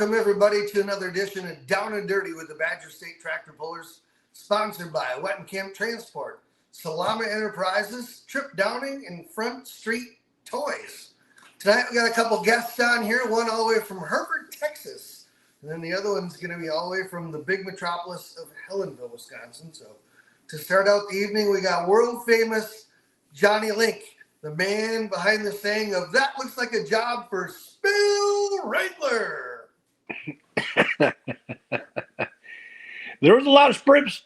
Welcome, everybody, to another edition of Down and Dirty with the Badger State Tractor Pullers, sponsored by Wet and Camp Transport, Salama Enterprises, Trip Downing, and Front Street Toys. Tonight, we got a couple guests on here, one all the way from Hereford, Texas, and then the other one's going to be all the way from the big metropolis of Helensville, Wisconsin. So, to start out the evening, we got world-famous Johnny Link, the man behind the saying of "that looks like a job for Spill Wrangler." There was a lot of sprips,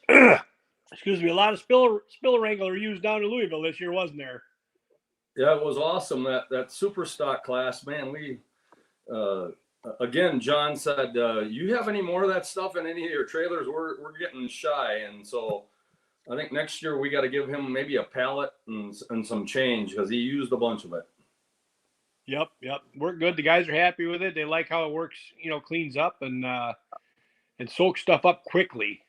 excuse me, a lot of spill wrangler used down in Louisville this year, wasn't there? Yeah, it was awesome. That super stock class, man. We again, John said, "You have any more of that stuff in any of your trailers? We're getting shy," and so I think next year we got to give him maybe a pallet and some change because he used a bunch of it. Yep. Worked good. The guys are happy with it. They like how it works, cleans up and soaks stuff up quickly.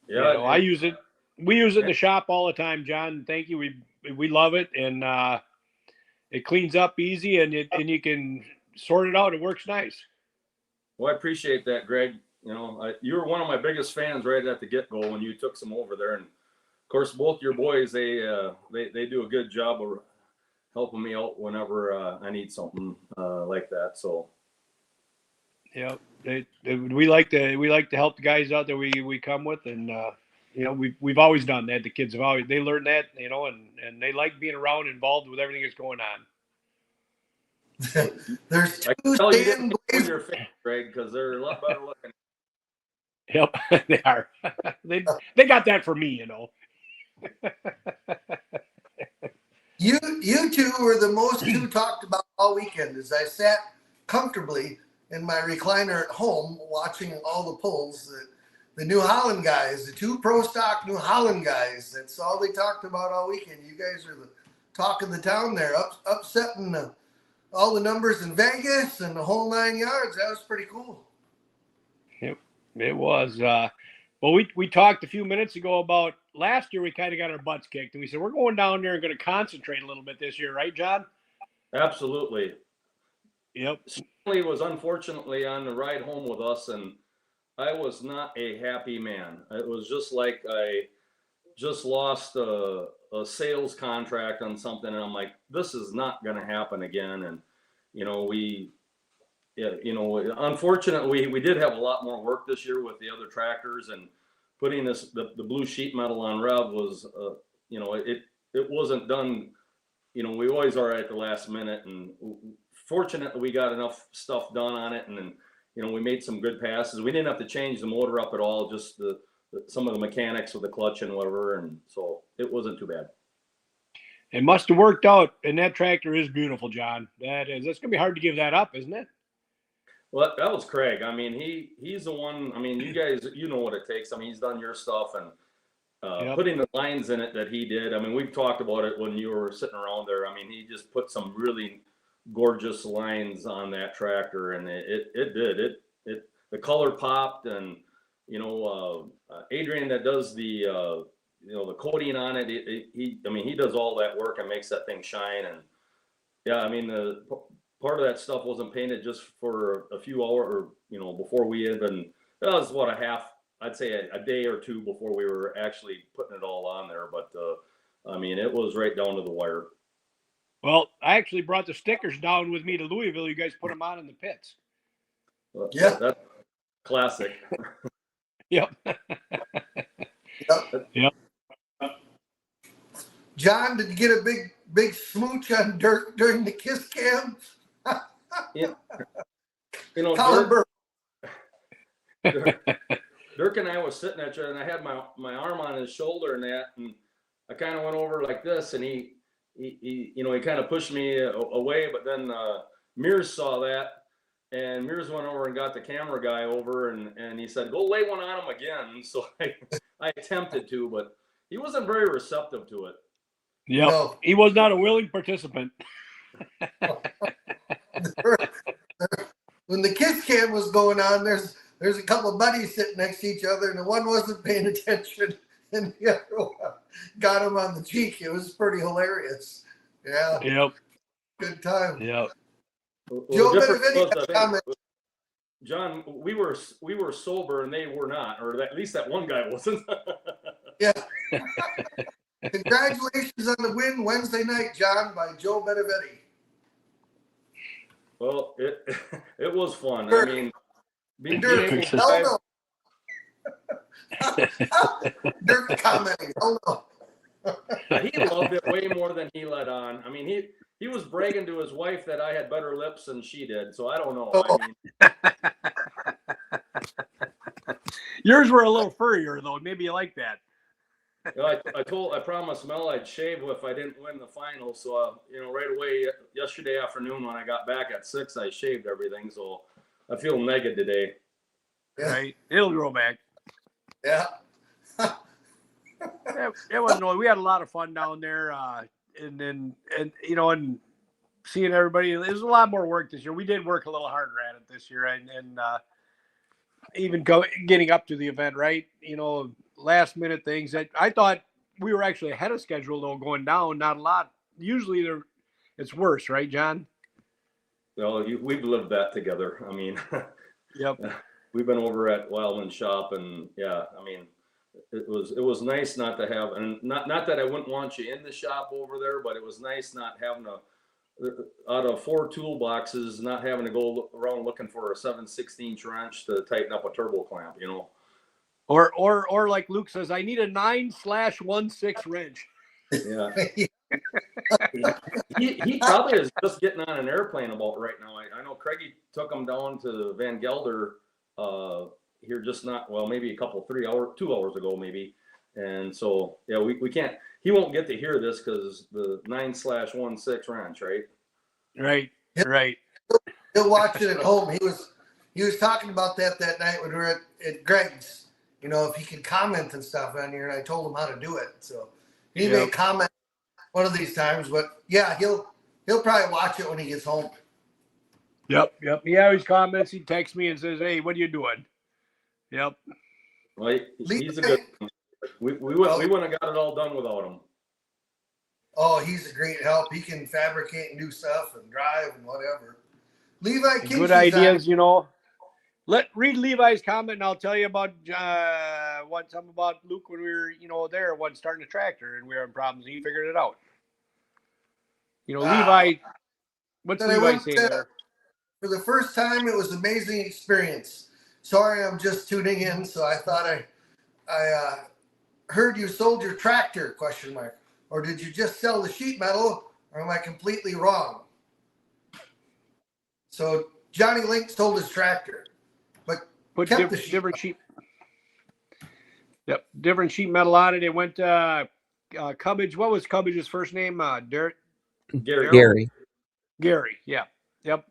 Yeah, I use it. We use it in the shop all the time, John. Thank you. We love it, and it cleans up easy, and you can sort it out. It works nice. Well, I appreciate that, Greg. You were one of my biggest fans right at the get-go when you took some over there, and of course, both your boys they do a good job of helping me out whenever I need something like that. So, yeah, we like to help the guys out that we come with, and we've always done that. The kids they learned that, and they like being around, involved with everything that's going on. There's two I can tell you didn't with your face, Greg, because they're a lot better looking. Yep, they are. They got that for me, You two were the most two talked about all weekend as I sat comfortably in my recliner at home watching all the pulls. The New Holland guys, the two pro stock New Holland guys, that's all they talked about all weekend. You guys are the talk of the town there, upsetting all the numbers in Vegas and the whole 9 yards. That was pretty cool. Yep, it was. Well, we talked a few minutes ago about last year. We kind of got our butts kicked, and we said we're going down there and going to concentrate a little bit this year, right, John? Absolutely. Yep. Stanley was unfortunately on the ride home with us, and I was not a happy man. It was just like I just lost a sales contract on something, and I'm like, this is not going to happen again. And unfortunately, we did have a lot more work this year with the other tractors, and putting the blue sheet metal on Rev was, it wasn't done. We always are at the last minute, and fortunately, we got enough stuff done on it, and then we made some good passes. We didn't have to change the motor up at all, just some of the mechanics with the clutch and whatever, and so it wasn't too bad. It must have worked out, and that tractor is beautiful, John. That's going to be hard to give that up, isn't it? Well, that was Craig. I mean, he's the one. I mean, you guys, know what it takes. I mean, he's done your stuff, and putting the lines in it that he did. I mean, we've talked about it when you were sitting around there. I mean, he just put some really gorgeous lines on that tractor, and it did. The color popped, and Adrian that does the coating on it. He does all that work and makes that thing shine. And yeah, I mean, the part of that stuff wasn't painted just for a few hours, or before we even. That was I'd say a day or two before we were actually putting it all on there. But it was right down to the wire. Well, I actually brought the stickers down with me to Louisville. You guys put them on in the pits. Yeah, that's classic. Yep. Yep. John, did you get a big smooch on Dirk during the kiss cam? Yeah. Dirk and I was sitting at you, and I had my arm on his shoulder and I kind of went over like this, and he kind of pushed me away, but then Mears saw that, and Mears went over and got the camera guy over, and he said, "Go lay one on him again." So I attempted to, but he wasn't very receptive to it. Yeah, no. He was not a willing participant. When the kiss cam was going on, there's a couple of buddies sitting next to each other, and the one wasn't paying attention, and the other one got him on the cheek. It was pretty hilarious. Yeah. Yep. Good time. Yep. Joe Benevitti, comment. John, we were sober and they were not, or at least that one guy wasn't. Yeah. Congratulations on the win Wednesday night, John, by Joe Benevetti. Well, it was fun. Dirk. I mean, being Dirk, able to hell no. Dirk commenting, hell no. he loved it way more than he let on. I mean, he was bragging to his wife that I had better lips than she did. So I don't know. Oh. I mean, Yours were a little furrier though. Maybe you like that. I promised Mel I'd shave if I didn't win the final. So right away yesterday afternoon when I got back at 6, I shaved everything. So I feel naked today. Yeah. Right, it'll grow back. Yeah. It was no. We had a lot of fun down there, and seeing everybody. It was a lot more work this year. We did work a little harder at it this year, and even getting up to the event, right? Last minute things that I thought we were actually ahead of schedule though, going down. Not a lot. Usually it's worse, right, John? Well, we've lived that together. I mean, Yep. We've been over at Wildman Shop, and yeah, I mean, it was nice not to have, and not that I wouldn't want you in the shop over there, but it was nice not having out of 4 toolboxes, not having to go around looking for a 7/16 wrench to tighten up a turbo clamp, Or like Luke says, I need a 9/16 wrench. Yeah. he probably is just getting on an airplane about right now. I know Craigie took him down to Van Gelder here just maybe 2 hours ago maybe. And so yeah, we can't, he won't get to hear this because the 9/16 wrench, right? Right. He'll watch it at home. He was talking about that night when we were at Greg's. If he could comment and stuff on here, and I told him how to do it. So he may comment one of these times, but yeah, he'll probably watch it when he gets home. Yep. He always comments. He texts me and says, "Hey, what are you doing?" Yep. Well, he's a good one. We wouldn't have got it all done without him. Oh, he's a great help. He can fabricate and do stuff and drive and whatever. Levi Casey's good ideas, Read Levi's comment, and I'll tell you about something about Luke when we were, there once starting a tractor and we were having problems. And he figured it out. Levi. What's Levi saying there? For the first time, it was an amazing experience. Sorry, I'm just tuning in, so I thought I heard you sold your tractor? ? Or did you just sell the sheet metal? Or am I completely wrong? So Johnny Link sold his tractor. Put different sheet. Yep, different sheet metal on it. It went Cubbage. What was Cubbage's first name? Gary. Gary. Yeah. Yep.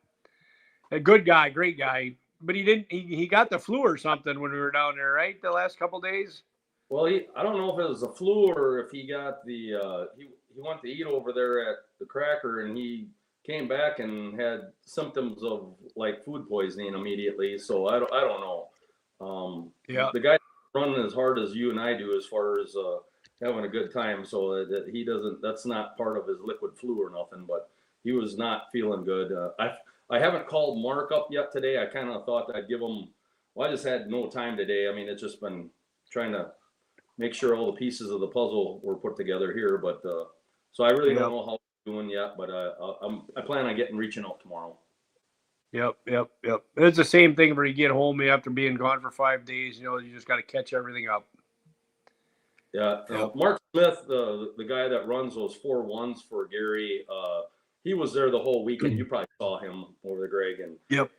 A good guy, great guy. But he got the flu or something when we were down there, right? The last couple of days. Well, I don't know if it was a flu or if he got the he went to eat over there at the Cracker and he came back and had symptoms of like food poisoning immediately. So I don't know. Yeah. The guy running as hard as you and I do as far as having a good time. So that he doesn't. That's not part of his liquid flu or nothing. But he was not feeling good. I haven't called Mark up yet today. I kind of thought I'd give him. Well, I just had no time today. I mean, it's just been trying to make sure all the pieces of the puzzle were put together here. But so I really don't know how doing yet, but I plan on reaching out tomorrow. Yep. It's the same thing when you get home after being gone for 5 days. You just got to catch everything up. Yeah. Mark Smith, the guy that runs those 4-1s for Gary, he was there the whole weekend. You probably saw him over the Greg, and Yep.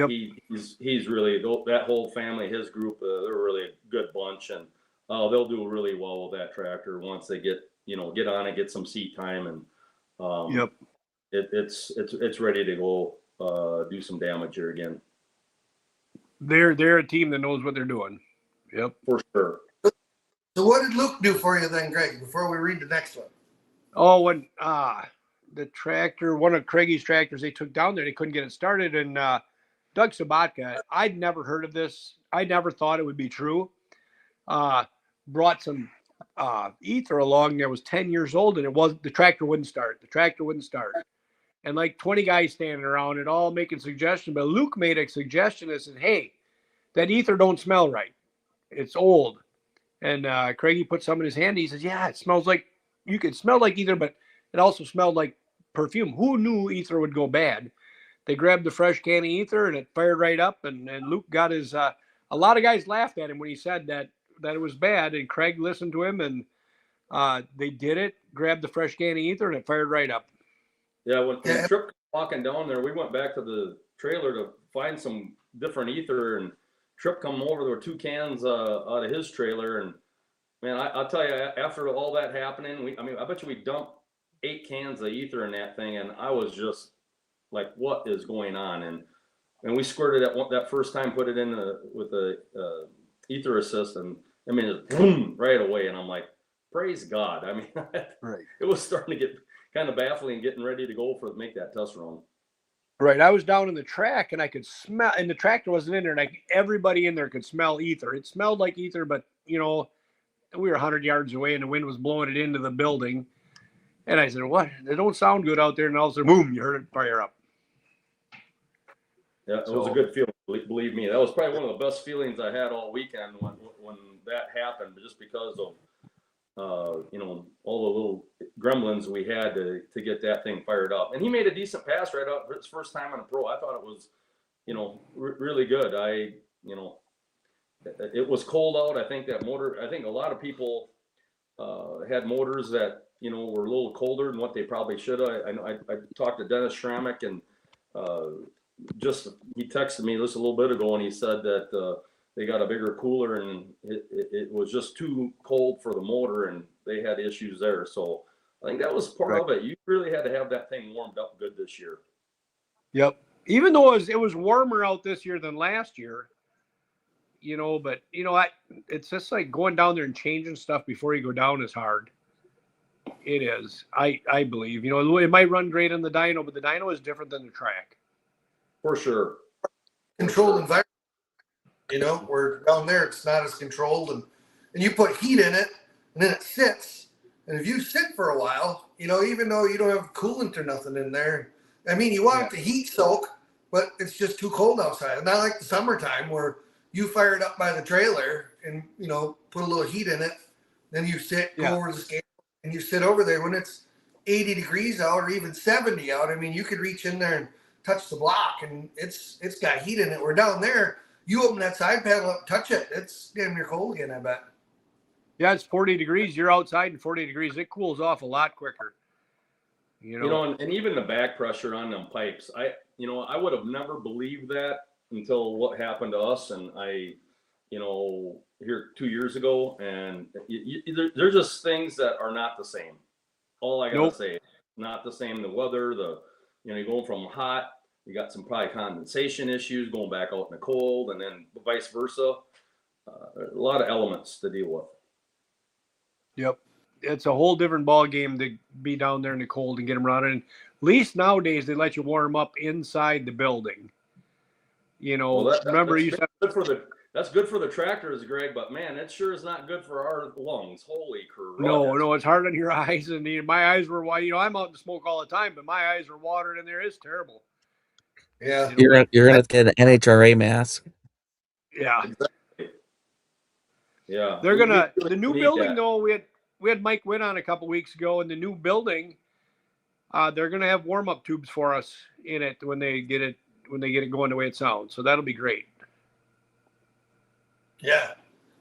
He's really, that whole family, his group, they're really a good bunch, and they'll do really well with that tractor once they get on it, get some seat time, and it's ready to go do some damage here again. They're a team that knows what they're doing. Yep, for sure. So what did Luke do for you then, Greg? Before we read the next one. Oh, when the tractor, one of Craigie's tractors, they took down there, they couldn't get it started, and Doug Sabatka, I'd never heard of this. I never thought it would be true. Brought some ether along that was 10 years old, and the tractor wouldn't start. and like 20 guys standing around and all making suggestions. But Luke made a suggestion that said, "Hey, that ether don't smell right. It's old." And Craigie put some in his hand. He says, "Yeah, it smells like, you could smell like ether, but it also smelled like perfume." Who knew ether would go bad? They grabbed the fresh can of ether and it fired right up. And Luke got his. A lot of guys laughed at him when he said that it was bad. And Craig listened to him, and they did it. Grabbed the fresh can of ether and it fired right up. Yeah, when Trip walking down there, we went back to the trailer to find some different ether, and Trip come over. There were 2 cans out of his trailer, and man, I'll tell you, after all that happening, I bet you we dumped 8 cans of ether in that thing, and I was just like, "What is going on?" And we squirted it that first time, put it in with the ether assist, and I mean, it boom right away, and I'm like, praise God. I mean, Right. It was starting to get kind of baffling, getting ready to go make that test run. Right. I was down in the track and I could smell, and the tractor wasn't in there, and everybody in there could smell ether. It smelled like ether, but we were 100 yards away and the wind was blowing it into the building. And I said, "What? It don't sound good out there." And all of a sudden, boom, you heard it fire up. Yeah, it was a good feeling. Believe me, that was probably one of the best feelings I had all weekend when that happened, just because of all the little gremlins we had to get that thing fired up. And he made a decent pass right up his first time on a pro. I thought it was, really good. It was cold out. I think a lot of people had motors that, were a little colder than what they probably should have. I talked to Dennis Schrammick, and he texted me just a little bit ago, and he said that they got a bigger cooler, and it was just too cold for the motor, and they had issues there. So I think that was part of it. You really had to have that thing warmed up good this year. Yep. Even though it was warmer out this year than last year, but it's just like going down there and changing stuff before you go down is hard. It is. I believe, it might run great on the dyno, but the dyno is different than the track. For sure. Controlled environment. Where down there it's not as controlled, and you put heat in it, and then it sits. And if you sit for a while, even though you don't have coolant or nothing in there, I mean, you want it to heat soak, but it's just too cold outside. Not like the summertime where you fire it up by the trailer and put a little heat in it, then you sit, go over the scale, and you sit over there when it's 80 degrees out or even 70 out. I mean, you could reach in there and touch the block, and it's got heat in it. We're down there. You open that side panel up, touch it. It's damn near cold again, I bet. Yeah, it's 40 degrees. You're outside in 40 degrees. It cools off a lot quicker. And even the back pressure on them pipes, I would have never believed that until what happened to us. And here 2 years ago, and there's just things that are not the same. All I gotta say, not the same. The weather, you're going from hot, you got some probably condensation issues going back out in the cold, and then vice versa. A lot of elements to deal with. Yep. It's a whole different ball game to be down there in the cold and get them running. At least nowadays they let you warm up inside the building. Remember you said that's good for the tractors, Greg, but man, it sure is not good for our lungs. Holy crap. No, it's hard on your eyes, and my eyes were wide. I'm out in smoke all the time, but my eyes are watered in there. It's terrible. Yeah. You're gonna get an NHRA mask. Yeah. Exactly. Yeah. They're gonna the new building though. We had Mike Witt on a couple weeks ago, and the new building, they're gonna have warm up tubes for us in it when they get it going the way it sounds. So that'll be great. Yeah.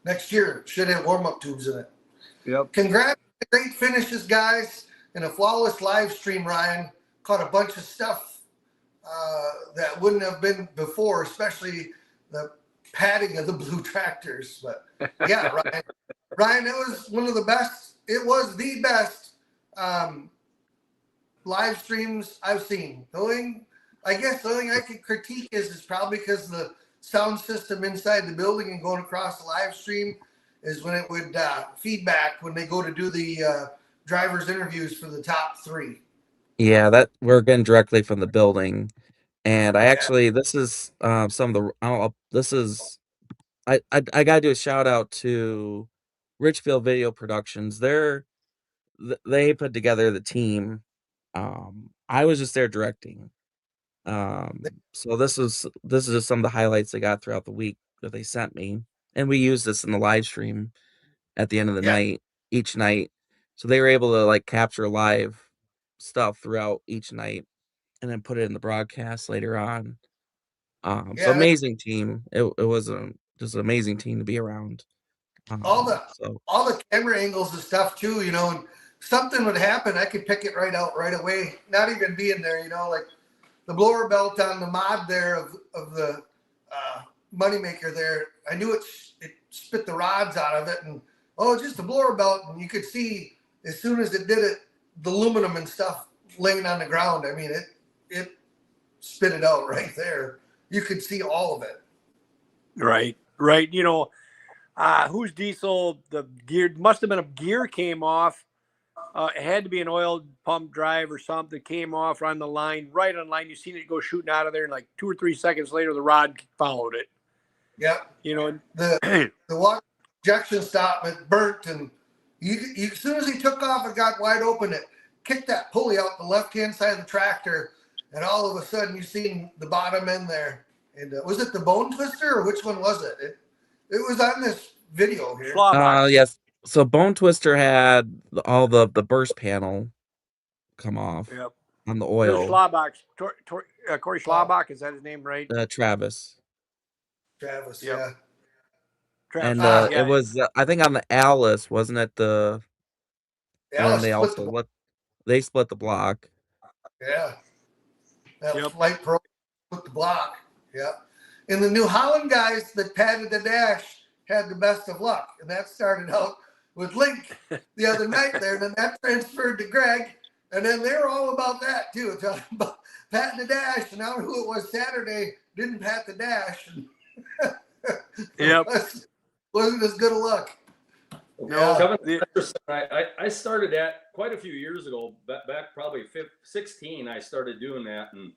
Next year should have warm up tubes in it. Yep. Congrats on the great finishes, guys, and a flawless live stream. Ryan caught a bunch of stuff that wouldn't have been before, especially the padding of the blue tractors. But yeah, Ryan, it was one of the best. It was the best live streams I've seen. The only thing I could critique is probably because the sound system inside the building and going across the live stream is when it would feedback when they go to do the drivers interviews for the top 3. Yeah, that we're getting directly from the building, and this is some of the I gotta do a shout out to Richfield Video Productions. They put together the team. I was just there directing. So this is just some of the highlights I got throughout the week that they sent me, and we used this in the live stream at the end of the Yeah. night each night. So they were able to like capture live stuff throughout each night and then put it in the broadcast later on. So Yeah. amazing team. It was just an amazing team to be around. All the So all the camera angles and stuff too, and something would happen, I could pick it right out right away, not even being there, like the blower belt on the mod there of the moneymaker there. I knew it spit the rods out of it, and just the blower belt, and you could see as soon as it did it, the aluminum and stuff laying on the ground. I mean, it spit it out right there. You could see all of it. Right. Whose diesel? The gear must have been a gear came off. It had to be an oil pump drive or something. Came off on the line, right on line. You seen it go shooting out of there, and like 2 or 3 seconds later, the rod followed it. Yeah. The water injection stop, it burnt, and you as soon as he took off, it got wide open. It kicked that pulley out the left hand side of the tractor, and all of a sudden you seen the bottom end there. And was it the bone twister or which one was it? It was on this video here. yes. So Bone Twister had all the burst panel come off on the oil. Schlabach, Corey Schlabach, is that his name, right? Travis, Travis. yeah. And it was I think on the Alice, wasn't it the when they also they split the block. Yeah. That Flight Pro split the block. Yeah. And the New Holland guys that padded the dash had the best of luck. And that started out with Link the other night there. And then that transferred to Greg. And then they were all about that too, talking about patting the dash. And I don't know who it was Saturday didn't pat the dash. Yep. Wasn't as good a luck. No, Kevin, I started that quite a few years ago, back probably 16. I started doing that, and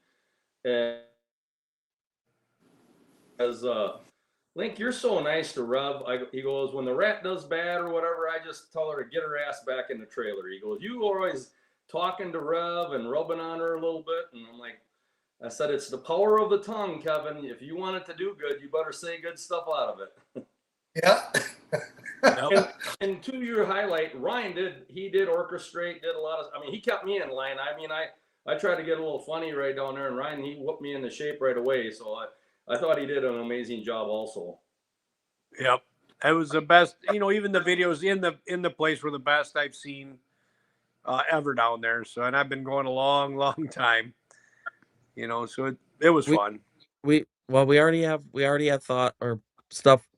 as Link, you're so nice to Rev. He goes, when the rat does bad or whatever, I just tell her to get her ass back in the trailer. He goes, you are always talking to Rev and rubbing on her a little bit, and I'm like, I said, it's the power of the tongue, Kevin. If you want it to do good, you better say good stuff out of it. Yeah. and to your highlight, Ryan did orchestrate, did a lot of, he kept me in line. I tried to get a little funny right down there, and Ryan, he whooped me into shape right away. So I thought he did an amazing job also. Yep. It was the best, even the videos in the place were the best I've seen ever down there. So, and I've been going a long, long time, so it was fun. We already have thought or stuff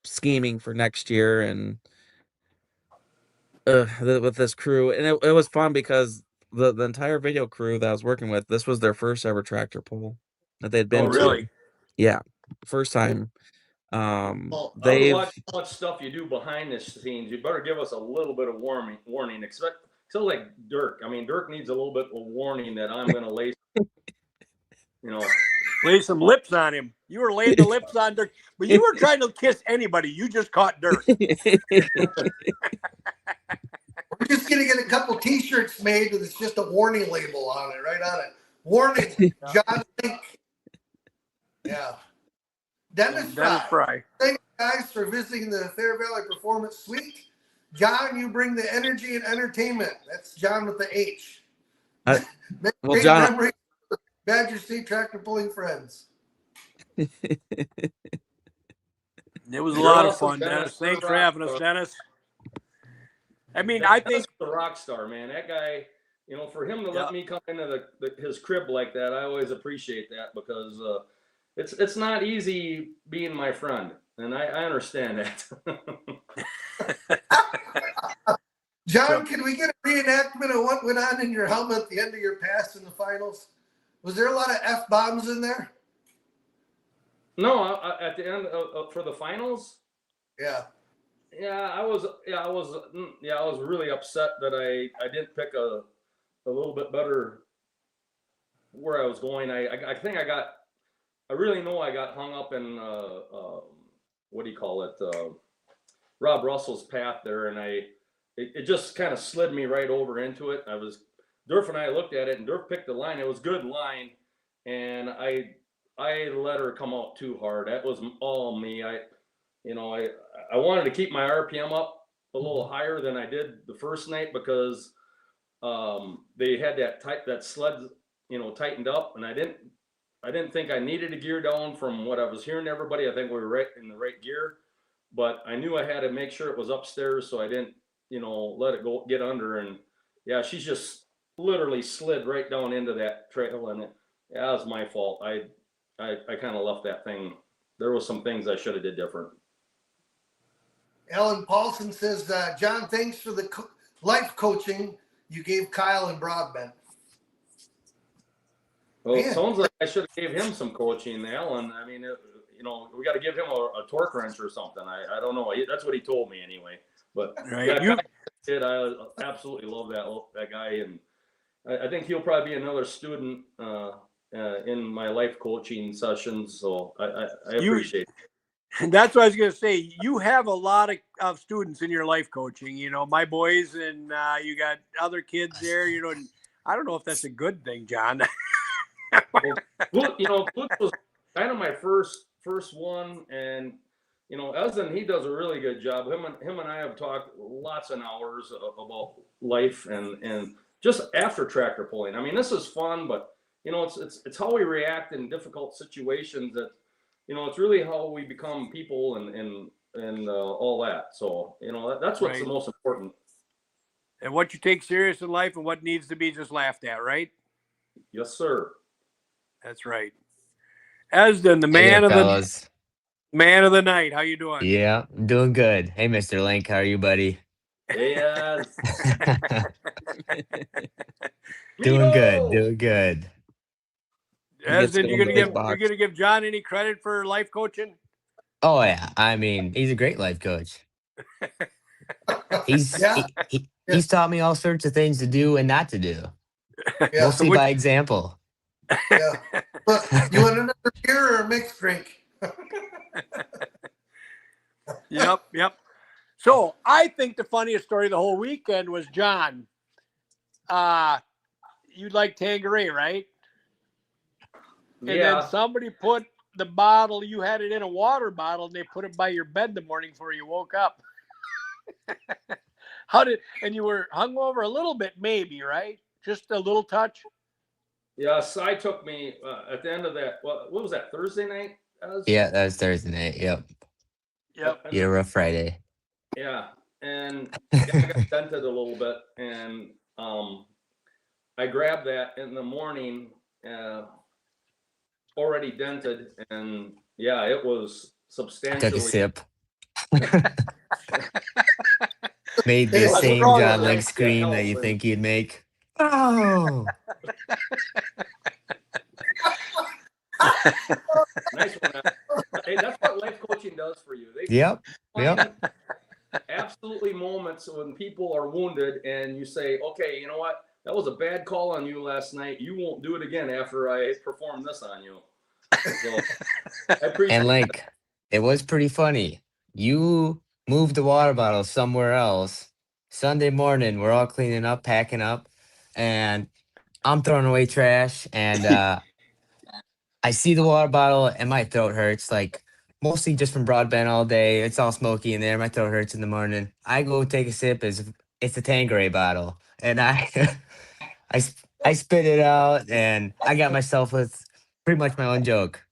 scheming for next year, and with this crew, and it was fun because the entire video crew that I was working with, this was their first ever tractor pull that they'd been really? to. Yeah, first time. I was They've watching how much stuff you do behind the scenes. You better give us a little bit of warning. So like Dirk. Dirk needs a little bit of warning that I'm going to lay. Lay some lips on him. You were laying the lips on Dirk, but you were trying to kiss anybody. You just caught Dirk. We're just going to get a couple T-shirts made with it's just a warning label on it, right on it. Warning, John Link. Yeah. Dennis Fry. Thank you guys for visiting the Fair Valley Performance Suite. John, you bring the energy and entertainment. That's John with the H. Well, John, memories of Badger State tractor pulling friends. It was a lot of fun, Dennis. Thanks for having us, Dennis. I think the rock star, man. That guy, for him to let me come into his crib like that, I always appreciate that because it's not easy being my friend, and I understand that. John, can we get a reenactment of what went on in your helmet at the end of your pass in the finals? Was there a lot of F-bombs in there? No, at the end for the finals. Yeah. Yeah, I was really upset that I didn't pick a little bit better where I was going. I think I really know I got hung up in what do you call it? Rob Russell's path there, and it just kind of slid me right over into it. I was Durf and I looked at it, and Durf picked the line. It was good line, and I let her come out too hard. That was all me. I wanted to keep my RPM up a little higher than I did the first night because they had that sled, tightened up, and I didn't think I needed a gear down from what I was hearing everybody. I think we were right in the right gear, but I knew I had to make sure it was upstairs so I didn't, let it get under. And yeah, she's just literally slid right down into that trail, and that was my fault. I kind of left that thing. There was some things I should have did different. Ellen Paulson says, John, thanks for the life coaching you gave Kyle and Broadbent. Well, Man. it sounds like I should have gave him some coaching, Alan. I mean, we got to give him a torque wrench or something. I don't know. That's what he told me anyway. But Right. yeah, I absolutely love that guy, and I think he'll probably be another student in my life coaching sessions. So I appreciate it. And that's what I was going to say. You have a lot of students in your life coaching, my boys, and you got other kids there, and I don't know if that's a good thing, John. Well, Flute was kind of my first one, and Ezen, he does a really good job. Him and I have talked lots of hours about life and just after tractor pulling. I mean, this is fun, but it's how we react in difficult situations that it's really how we become people and all that. So that's what's the most important. And what you take serious in life and what needs to be just laughed at, right? Yes, sir. That's right. Esden, the man of the night. How you doing? Yeah, I'm doing good. Hey, Mr. Link, how are you, buddy? Yes. Doing good. Esden, you're gonna give John any credit for life coaching? Oh yeah, I mean, he's a great life coach. He's he's taught me all sorts of things to do and not to do, mostly by example. Yeah. But you want another beer or a mixed drink? Yep. So I think the funniest story of the whole weekend was John. You like Tanqueray, right? And then somebody put the bottle, you had it in a water bottle, and they put it by your bed the morning before you woke up. And you were hungover a little bit, maybe, right? Just a little touch? Yeah, Cy took me at the end of that. What was that, Thursday night? Yeah, that was Thursday night. Yep. You had a rough Friday. Yeah, and I got dented a little bit, and I grabbed that in the morning, already dented, and yeah, it was substantially. Took a sip. Made the same John Link scream that you think you'd make. Oh. Nice one. Hey, that's what life coaching does for you. Yep. Absolutely moments when people are wounded and you say, okay, you know what? That was a bad call on you last night. You won't do it again after I perform this on you. So, I appreciate and like, it was pretty funny. You moved the water bottle somewhere else. Sunday morning, we're all cleaning up, packing up, and I'm throwing away trash. And I see the water bottle and my throat hurts, like mostly just from broadband all day. It's all smoky in there. My throat hurts in the morning. I go take a sip. It's a Tanqueray bottle, and I spit it out, and I got myself with pretty much my own joke.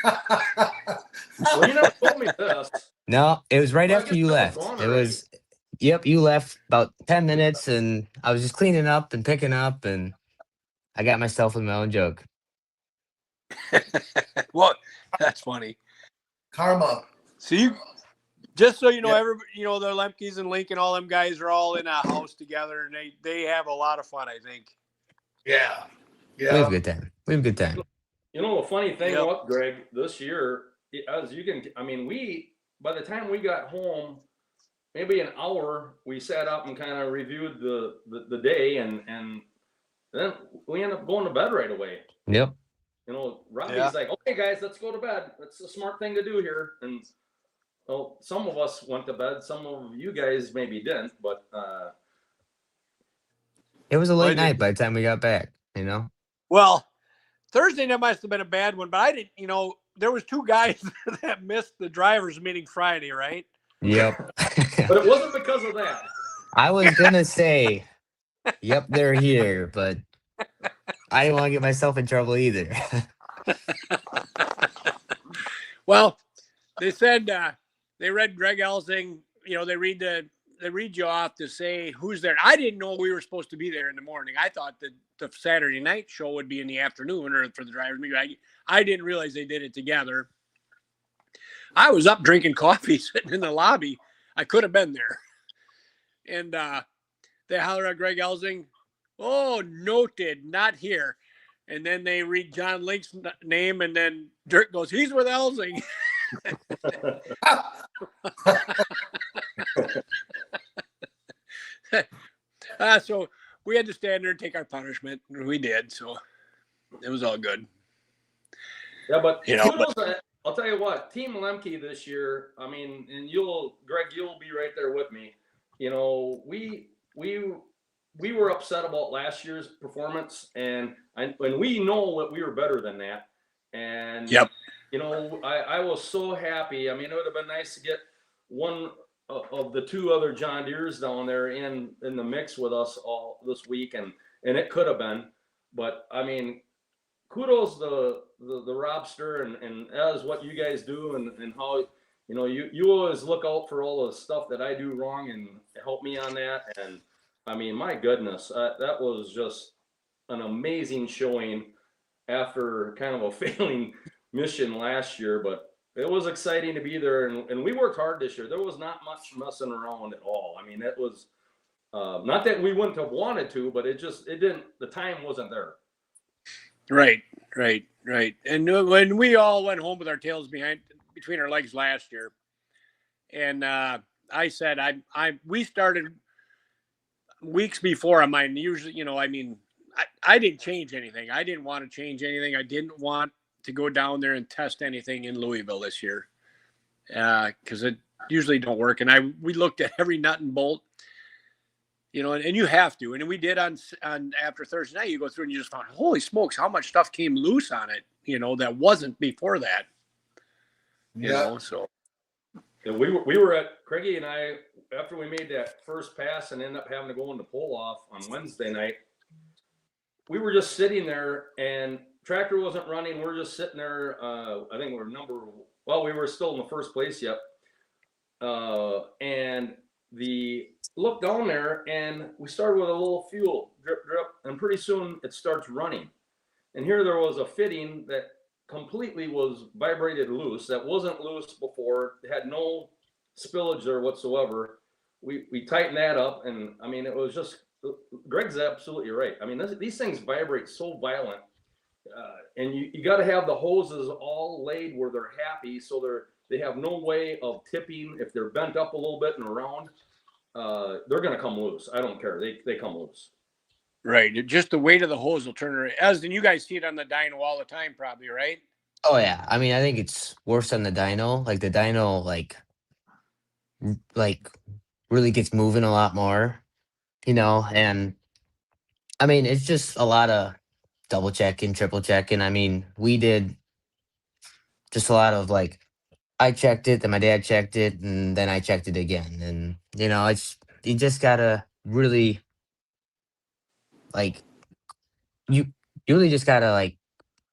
Well, you never told me this. No, it was right after you left. It was, yep, you left about 10 minutes, and I was just cleaning up and picking up, and I got myself with my own joke. Well, that's funny. Karma. See, just so you know, everybody, the Lemkes and Link and all them guys are all in a house together, and they have a lot of fun, I think. Yeah. We have a good time. The funny thing about Greg this year, as you can, by the time we got home, maybe an hour, we sat up and kind of reviewed the day, and then we ended up going to bed right away. Yep. Robbie's like, okay, guys, let's go to bed. That's a smart thing to do here. And well, some of us went to bed. Some of you guys maybe didn't, but It was a Well, late night by the time we got back, you know? Well, Thursday night must have been a bad one, but I didn't. There was 2 guys that missed the drivers' meeting Friday, right? Yep. But it wasn't because of that. I was going to say, yep, they're here, but I didn't want to get myself in trouble either. Well, they said they read Greg Elsing. They read you off to say who's there. I didn't know we were supposed to be there in the morning. I thought that the Saturday night show would be in the afternoon or for the drivers meeting. I didn't realize they did it together. I was up drinking coffee, sitting in the lobby. I could have been there. And they holler at Greg Elsing, "Oh, noted, not here." And then they read John Link's name, and then Dirk goes, "He's with Elsing." So we had to stand there and take our punishment. And we did. So it was all good. Yeah, but I'll tell you what, Team Lemke this year, I mean, and Greg, you'll be right there with me. We were upset about last year's performance, and we know that we were better than that. And yep. I was so happy. I mean, it would have been nice to get one of the 2 other John Deeres down there in the mix with us all this week, and it could have been. But I mean, kudos the Robster and as what you guys do and how you always look out for all the stuff that I do wrong and help me on that. And I mean, my goodness, that was just an amazing showing after kind of a failing mission last year, but it was exciting to be there, and we worked hard this year. There was not much messing around at all. I mean, it was not that we wouldn't have wanted to, but it didn't, the time wasn't there. Right. And when we all went home with our tails between our legs last year, and I said, we started weeks before on mine. Usually, I didn't change anything. I didn't want to change anything. I didn't want to go down there and test anything in Louisville this year, because it usually don't work. And we looked at every nut and bolt, and you have to. And we did on after Thursday night. You go through and you just found, holy smokes, how much stuff came loose on it, that wasn't before that. So. And we were at Craigie and I, after we made that first pass and ended up having to go into pull off on Wednesday night. We were just sitting there and tractor wasn't running. We're just sitting there. I think we were still in the first place yet. And look down there and we started with a little fuel drip, and pretty soon it starts running. And here there was a fitting that completely was vibrated loose. That wasn't loose before. It had no spillage there whatsoever. We tightened that up, and I mean, it was just, Greg's absolutely right. I mean, these things vibrate so violent, and you got to have the hoses all laid where they're happy, so they have no way of tipping. If they're bent up a little bit and around, they're going to come loose. I don't care. They come loose. Right. Just the weight of the hose will turn it. As you guys see it on the dyno all the time, probably, right? Oh yeah. I mean, I think it's worse on the dyno. Like the dyno, like really gets moving a lot more, and I mean, it's just a lot of double checking, triple checking. I mean, we did just a lot of I checked it, then my dad checked it, and then I checked it again. And you just gotta really you really just gotta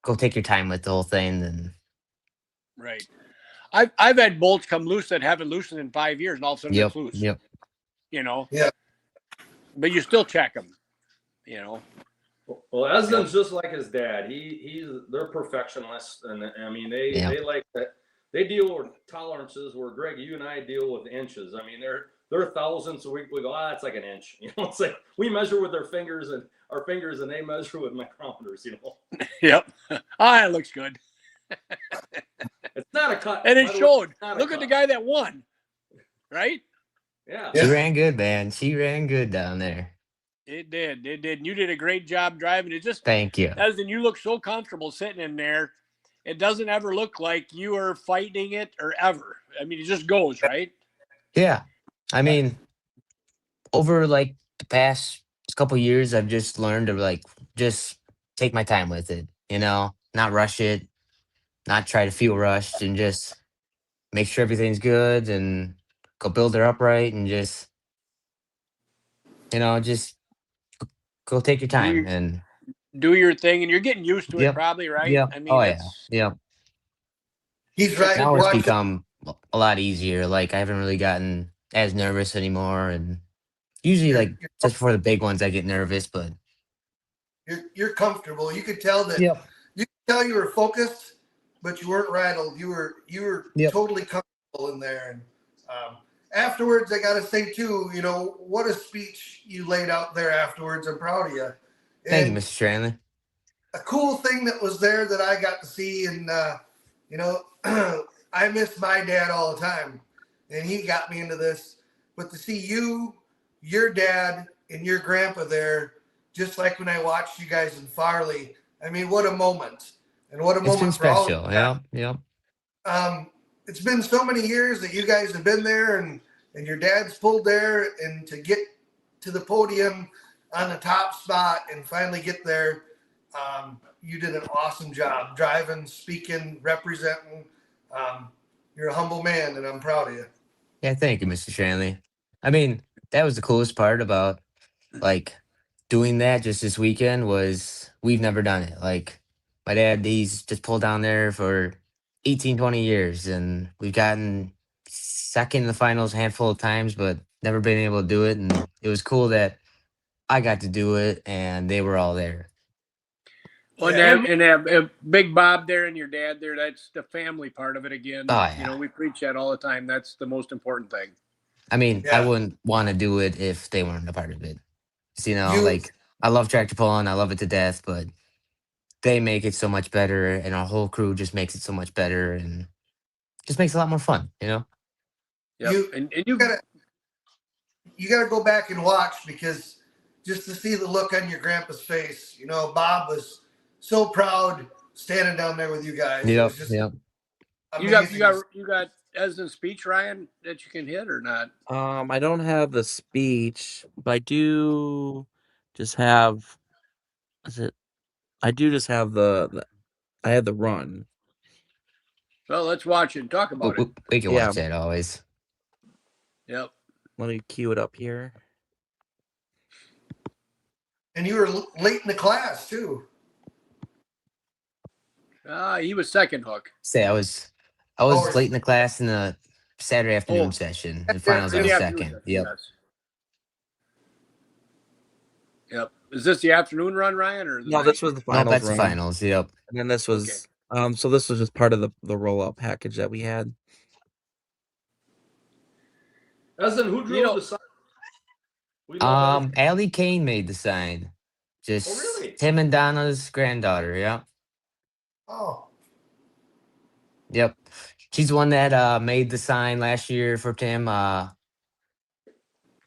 go take your time with the whole thing. And right. I've had bolts come loose that haven't loosened in 5 years, and all of a sudden it's loose. Yep. Yeah. But you still check them. Well, Esden's just like his dad. They're perfectionists, and I mean they like that. They deal with tolerances where Greg, you and I deal with inches. I mean they're thousandths. So we go, it's like an inch. It's like we measure with our fingers, and they measure with micrometers. Yep. It looks good. It's not a cut, and it showed. Look at the guy that won, right? Yeah. She ran good, man. She ran good down there. It did. You did a great job driving. It just, thank you. You look so comfortable sitting in there. It doesn't ever look like you are fighting it or ever. I mean, it just goes, right? Yeah. I mean, over the past couple years, I've just learned to like just take my time with it, not rush it, not try to feel rushed, and just make sure everything's good and go build her up right and just go take your Do time your, and do your thing, and you're getting used to it, yep, probably, right? yep, I oh mean, yeah, yep. He's that's a right. Now it's good. Watch it. become a lot easier. Like I haven't really gotten as nervous anymore, and usually You're, like you're just before the big ones, I get nervous, but you're comfortable. You could tell that yep, you were focused, but you weren't rattled. You were yep. totally comfortable in there. And afterwards, I got to say too, what a speech you laid out there afterwards. I'm proud of you. Thank you, And Mr. Strandley. a cool thing that was there that I got to see, and I miss my dad all the time, and he got me into this. But to see you, your dad, and your grandpa there, just like when I watched you guys in Farley, I mean, what a moment, and what a It's been moment for all of special. us. Yep, yep. It's been so many years that you guys have been there, and your dad's pulled there, and to get to the podium on the top spot and finally get there. You did an awesome job driving, speaking, representing. You're a humble man, and I'm proud of you. Yeah, thank you, Mr. Strandley. I mean, that was the coolest part about like doing that just this weekend was we've never done it. Like my dad, he's just pulled down there for 18, 20 years and we've gotten second in the finals a handful of times, but never been able to do it. And it was cool that I got to do it and they were all there. Well, Yeah. and have Big Bob there and your dad there. That's the family part of it again. Oh You know, yeah. we preach that all the time. That's the most important thing. I mean, I Yeah. wouldn't want to do it if they weren't a part of it. 'Cause, You like I love tractor pulling, I love it to death, but they make it so much better and our whole crew just makes it so much better and just makes it a lot more fun. Yep. you And you gotta you gotta go back and watch, because just to see the look on your grandpa's face, Bob was so proud standing down there with you guys. It Yep, was just yep. amazing. you got Esna's speech, Ryan, that you can hit or not? I don't have the speech, but I do just have. Is it? I do just have I have the run. Well, let's watch it and talk We, about we, it. we can Yeah, watch that always. Yep. let me cue it up here. And you were late in the class too. He was second hook. Say I was Or late in the class in the Saturday afternoon Oh, session. In Saturday finals, I in the was afternoon. afternoon second. session, Yep. yes. Yep. Is this the afternoon run, Ryan, or the No, night? this was the Nope, finals that's the run, finals. Yep. and then this Okay. was so this was just part of the rollout package that we had. As in, who You drove know, the sign? We love our. Allie Kane made the sign. Oh, Just really? Tim and Donna's granddaughter. Yep. Oh, Yep. She's the one that made the sign last year for Tim.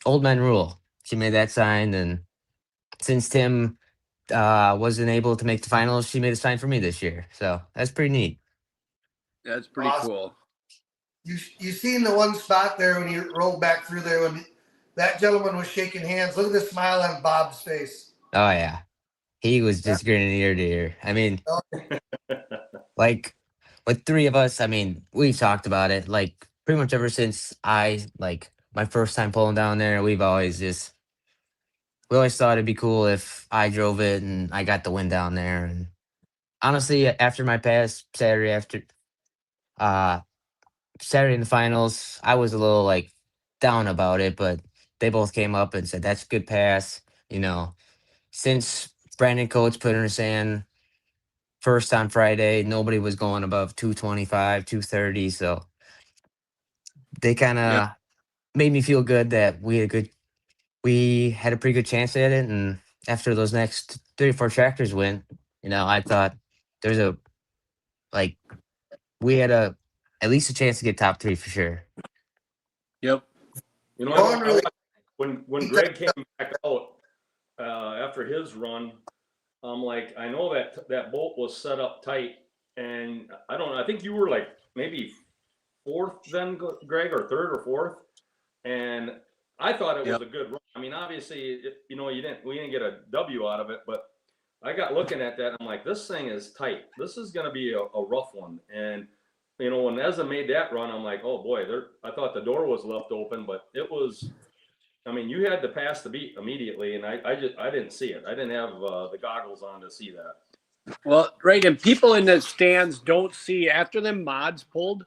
Old Men Rule. She made that sign, and since Tim wasn't able to make the finals, she made a sign for me this year. So that's pretty neat. that's pretty awesome. cool. You seen the one spot there when you rolled back through there when that gentleman was shaking hands. Look at the smile on Bob's face. Oh yeah, he was just grinning ear to ear. I mean, Oh, like with three of us, I mean, we've talked about it. Like pretty much ever since my first time pulling down there, we always thought it'd be cool if I drove it and I got the win down there. And honestly, after my past uh Saturday in the finals, I was a little like down about it, but they both came up and said that's a good pass. You know, since Brandon Coates put in his hand first on Friday, nobody was going above 225, 230. So they kind Yep. of made me feel good that we had a pretty good chance at it. And after those next 34 tractors went, I thought there's like we had at least a chance to get top three for sure. Yep. Going I really. when Greg came back out after his run, I'm like, I know that bolt was set up tight, and I don't know. I think you were like maybe fourth then, Greg, or third or fourth, and I thought it was Yep. a good run. I mean, obviously, we didn't get a W out of it, but I got looking at that. I'm like, this thing is tight. This is going to be a rough one. And when Ezra made that run, I'm like, oh boy, I thought the door was left open, but it was. I mean, you had to pass the beat immediately, and I didn't see it. I didn't have the goggles on to see that. Well, right, and people in the stands don't see after them mods pulled.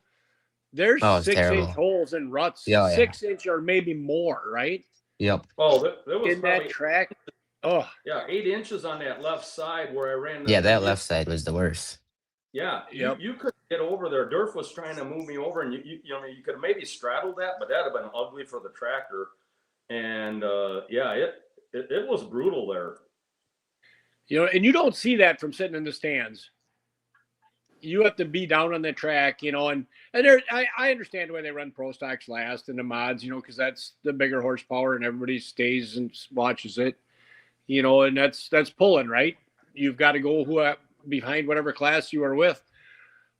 There's Oh, it's 6-inch terrible. holes and ruts, Yeah, yeah. 6-inch or maybe more, right? Yep. Oh, that was In probably that track. Oh, 8 inches on that left side where I ran. Yeah, that left side was the worst. Yeah, Yep. you couldn't get over there. Durf was trying to move me over, and you could have maybe straddled that, but that'd have been ugly for the tractor. And it was brutal there. and you don't see that from sitting in the stands. You have to be down on the track, and there, I understand why they run pro stocks last and the mods, because that's the bigger horsepower and everybody stays and watches it, and that's pulling, right? You've got to go behind whatever class you are with.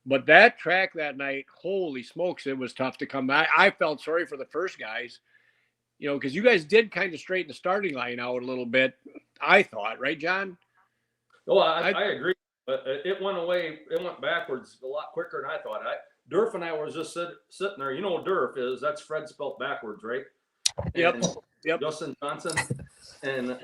But that track that night, holy smokes, it was tough to come back. I felt sorry for the first guys, because you guys did kind of straighten the starting line out a little bit, I thought, right, John? Oh, I agree. But it went away. It went backwards a lot quicker than I thought. Durf and I were just sitting there. Durf that's Fred spelt backwards, right? Yep. Justin Johnson, and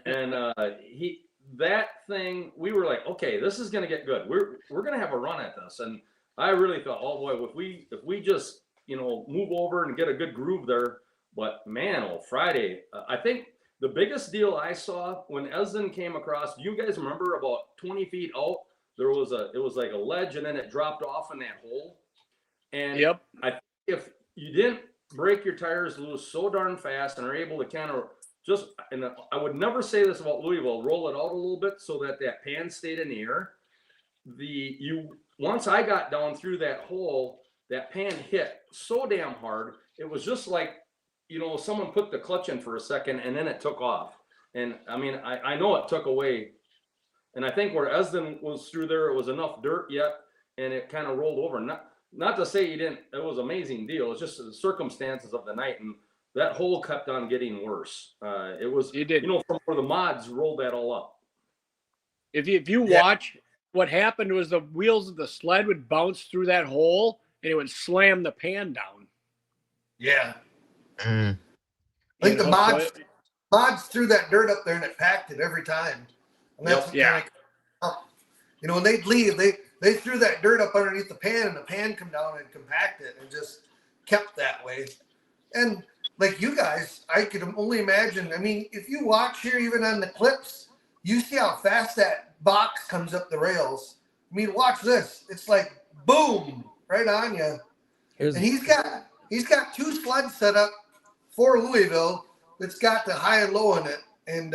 that thing. We were like, okay, this is gonna get good. We're gonna have a run at this. And I really thought, oh boy, if we just move over and get a good groove there. But man, Friday, I think the biggest deal I saw when Esden came across. Do you guys remember about 20 feet out? It was like a ledge, and then it dropped off in that hole. And Yep. I think if you didn't break your tires loose so darn fast and are able to kind of and I would never say this about Louisville, roll it out a little bit so that pan stayed in the air. Once I got down through that hole, that pan hit so damn hard. It was just like, someone put the clutch in for a second and then it took off. And I mean, I know it took away. And I think where Esden was through there, it was enough dirt yet, and it kind of rolled over. Not to say you didn't. It was an amazing deal. It's just the circumstances of the night, and that hole kept on getting worse. It was, from where the mods rolled that all up. If you watch, what happened was the wheels of the sled would bounce through that hole, and it would slam the pan down. Yeah. Mm. I think the mods threw that dirt up there and it packed it every time. And that's when they'd leave, they threw that dirt up underneath the pan, and the pan come down and compact it, and just kept that way. And like you guys, I could only imagine. I mean, if you watch here, even on the clips, you see how fast that box comes up the rails. I mean, watch this. It's like boom, right on you. And he's got 2 sleds set up for Louisville that's got the high and low in it, and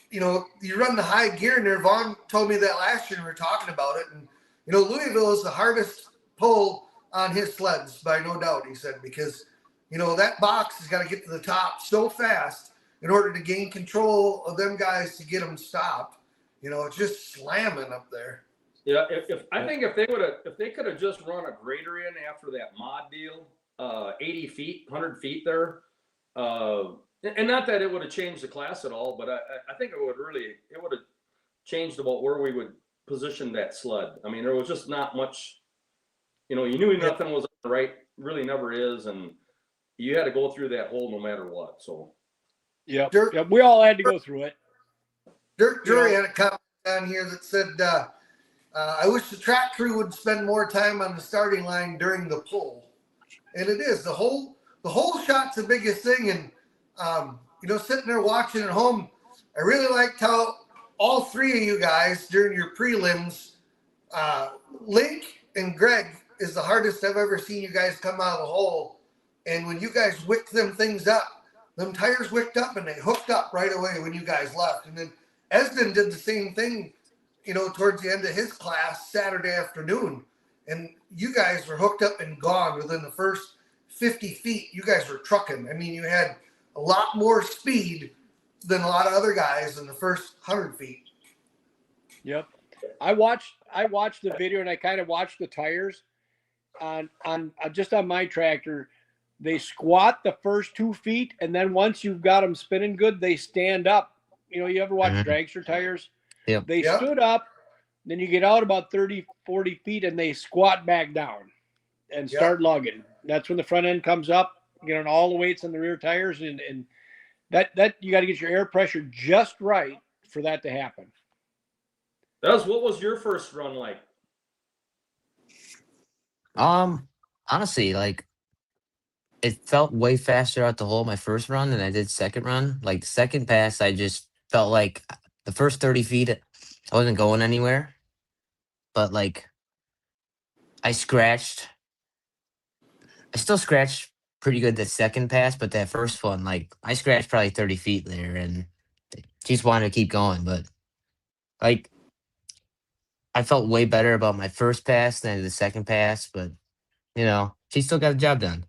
you run the high gear in there. Vaughn told me that last year we were talking about it. And, Louisville is the hardest pull on his sleds by no doubt, he said, because, that box has got to get to the top so fast in order to gain control of them guys to get them stopped. It's just slamming up there. Yeah. If they could have just run a grader in after that mod deal, 80 feet, 100 feet there, and not that it would have changed the class at all, but I think it would have changed about where we would position that sled. I mean, there was just not much, you knew nothing was right, really never is, and you had to go through that hole no matter what. So, yeah, we all had to go through it. Dirk Drury had a comment on here that said, I wish the track crew would spend more time on the starting line during the pull. And it is the whole shot's the biggest thing. And, sitting there watching at home, I really liked how all 3 of you guys during your prelims, Link and Greg is the hardest I've ever seen you guys come out of the hole. And when you guys wicked them things up, them tires wicked up and they hooked up right away when you guys left. And then Esden did the same thing, towards the end of his class Saturday afternoon. And you guys were hooked up and gone within the first 50 feet. You guys were trucking. I mean, you had a lot more speed than a lot of other guys in the first 100 feet. Yep. I watched the video, and I kind of watched the tires on just on my tractor. they squat the first 2 feet, and then once you've got them spinning good, they stand up. You know, you ever watch Mhm. dragster tires? Yep. They Yep. stood up, then you get out about 30, 40 feet, and they squat back down and Yep. start lugging. That's when the front end comes up, you know, all the weights on the rear tires, and that you got to get your air pressure just right for that to happen. What was your first run like? Honestly, like it felt way faster out the hole my first run than I did second run. Like the second pass, I just felt like the first 30 feet, I wasn't going anywhere. But like I scratched, I still scratched pretty good the second pass, but that first one, like I scratched probably 30 feet there and just wanted to keep going. But like I felt way better about my first pass than the second pass, but you know, she still got the job done.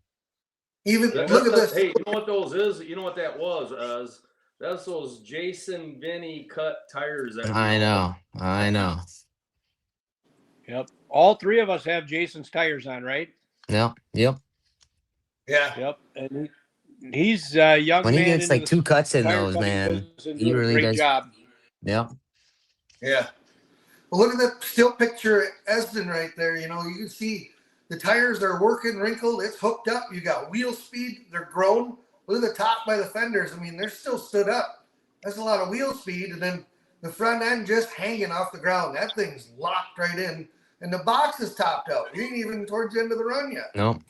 Even That- look at that's- this. Hey, you know what those is? You know what that was? That's those Jason Vinny cut tires. That I know. I know. Yep. All three of us have Jason's tires on, right? Yep. Yep. Yeah. Yep. And he's a young When he man gets into like the 2 cuts in tire those, cutting man, business and he doing a really great does. job. Yep. Yeah. Well, look at that still picture at Esden right there. You know, you can see the tires are working, wrinkled. It's hooked up. You got wheel speed. They're grown. Look at the top by the fenders. I mean, they're still stood up. That's a lot of wheel speed. And then the front end just hanging off the ground. That thing's locked right in. And the box is topped out. You ain't even towards the end of the run yet. Nope.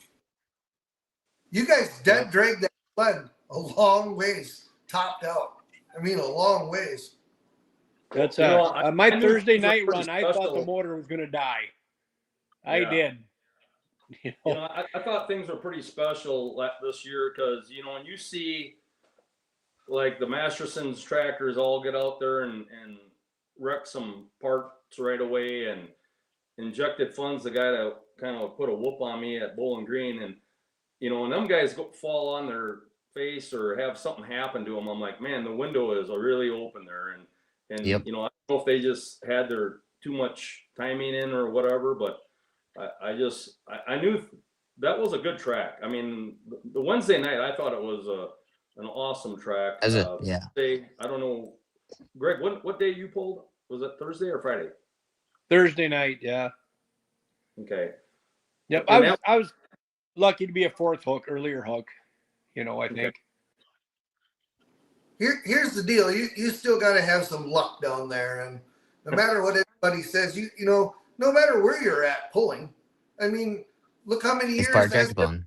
You guys dead dragged that sled a long ways, topped out. I mean, a long ways. That's You know, on my I knew Thursday things were night pretty run. I thought the special. motor was going to die. I Yeah. did. You You know, know, I thought things were pretty special this year because, you know, when you see like the Masterson's tractors all get out there and wreck some parts right away and injected funds, the guy that kind of put a whoop on me at Bowling Green. And, you know, when them guys fall on their face or have something happen to them, I'm like, man, the window is really open there. And Yep. you know, I don't know if they just had their too much timing in or whatever, but I knew that was a good track. I mean, the Wednesday night, I thought it was an awesome track. As a yeah. I don't know, Greg, what day you pulled? Was it Thursday or Friday? Thursday night. Yeah. Okay. Yep. And I was lucky to be a fourth hook, earlier hook. You know, I Okay. think. Here's the deal. You still got to have some luck down there, and no matter what anybody says, you know, no matter where you're at pulling. I mean, look how many It's years part has bone.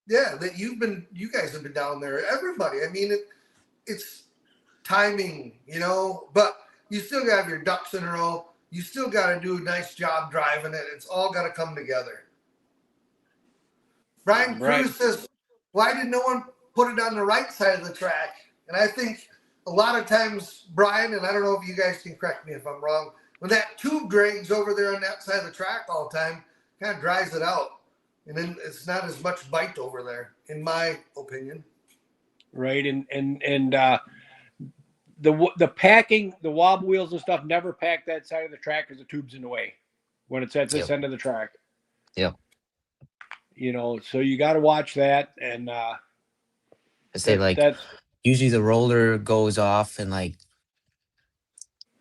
that you guys have been down there. Everybody. I mean, it's timing, you know, but you still got to have your ducks in a row. You still got to do a nice job driving it. It's all got to come together. Brian Right. Cruz says, why did no one put it on the right side of the track? And I think a lot of times, Brian, and I don't know if you guys can correct me if I'm wrong, when that tube drags over there on that side of the track all the time, kind of dries it out. And then it's not as much bite over there, in my opinion. Right. And the packing, the wob wheels and stuff never pack that side of the track because the tube's in the way when it's at this Yep. end of the track. Yep. You know, so you got to watch that. And I say like that's usually the roller goes off and like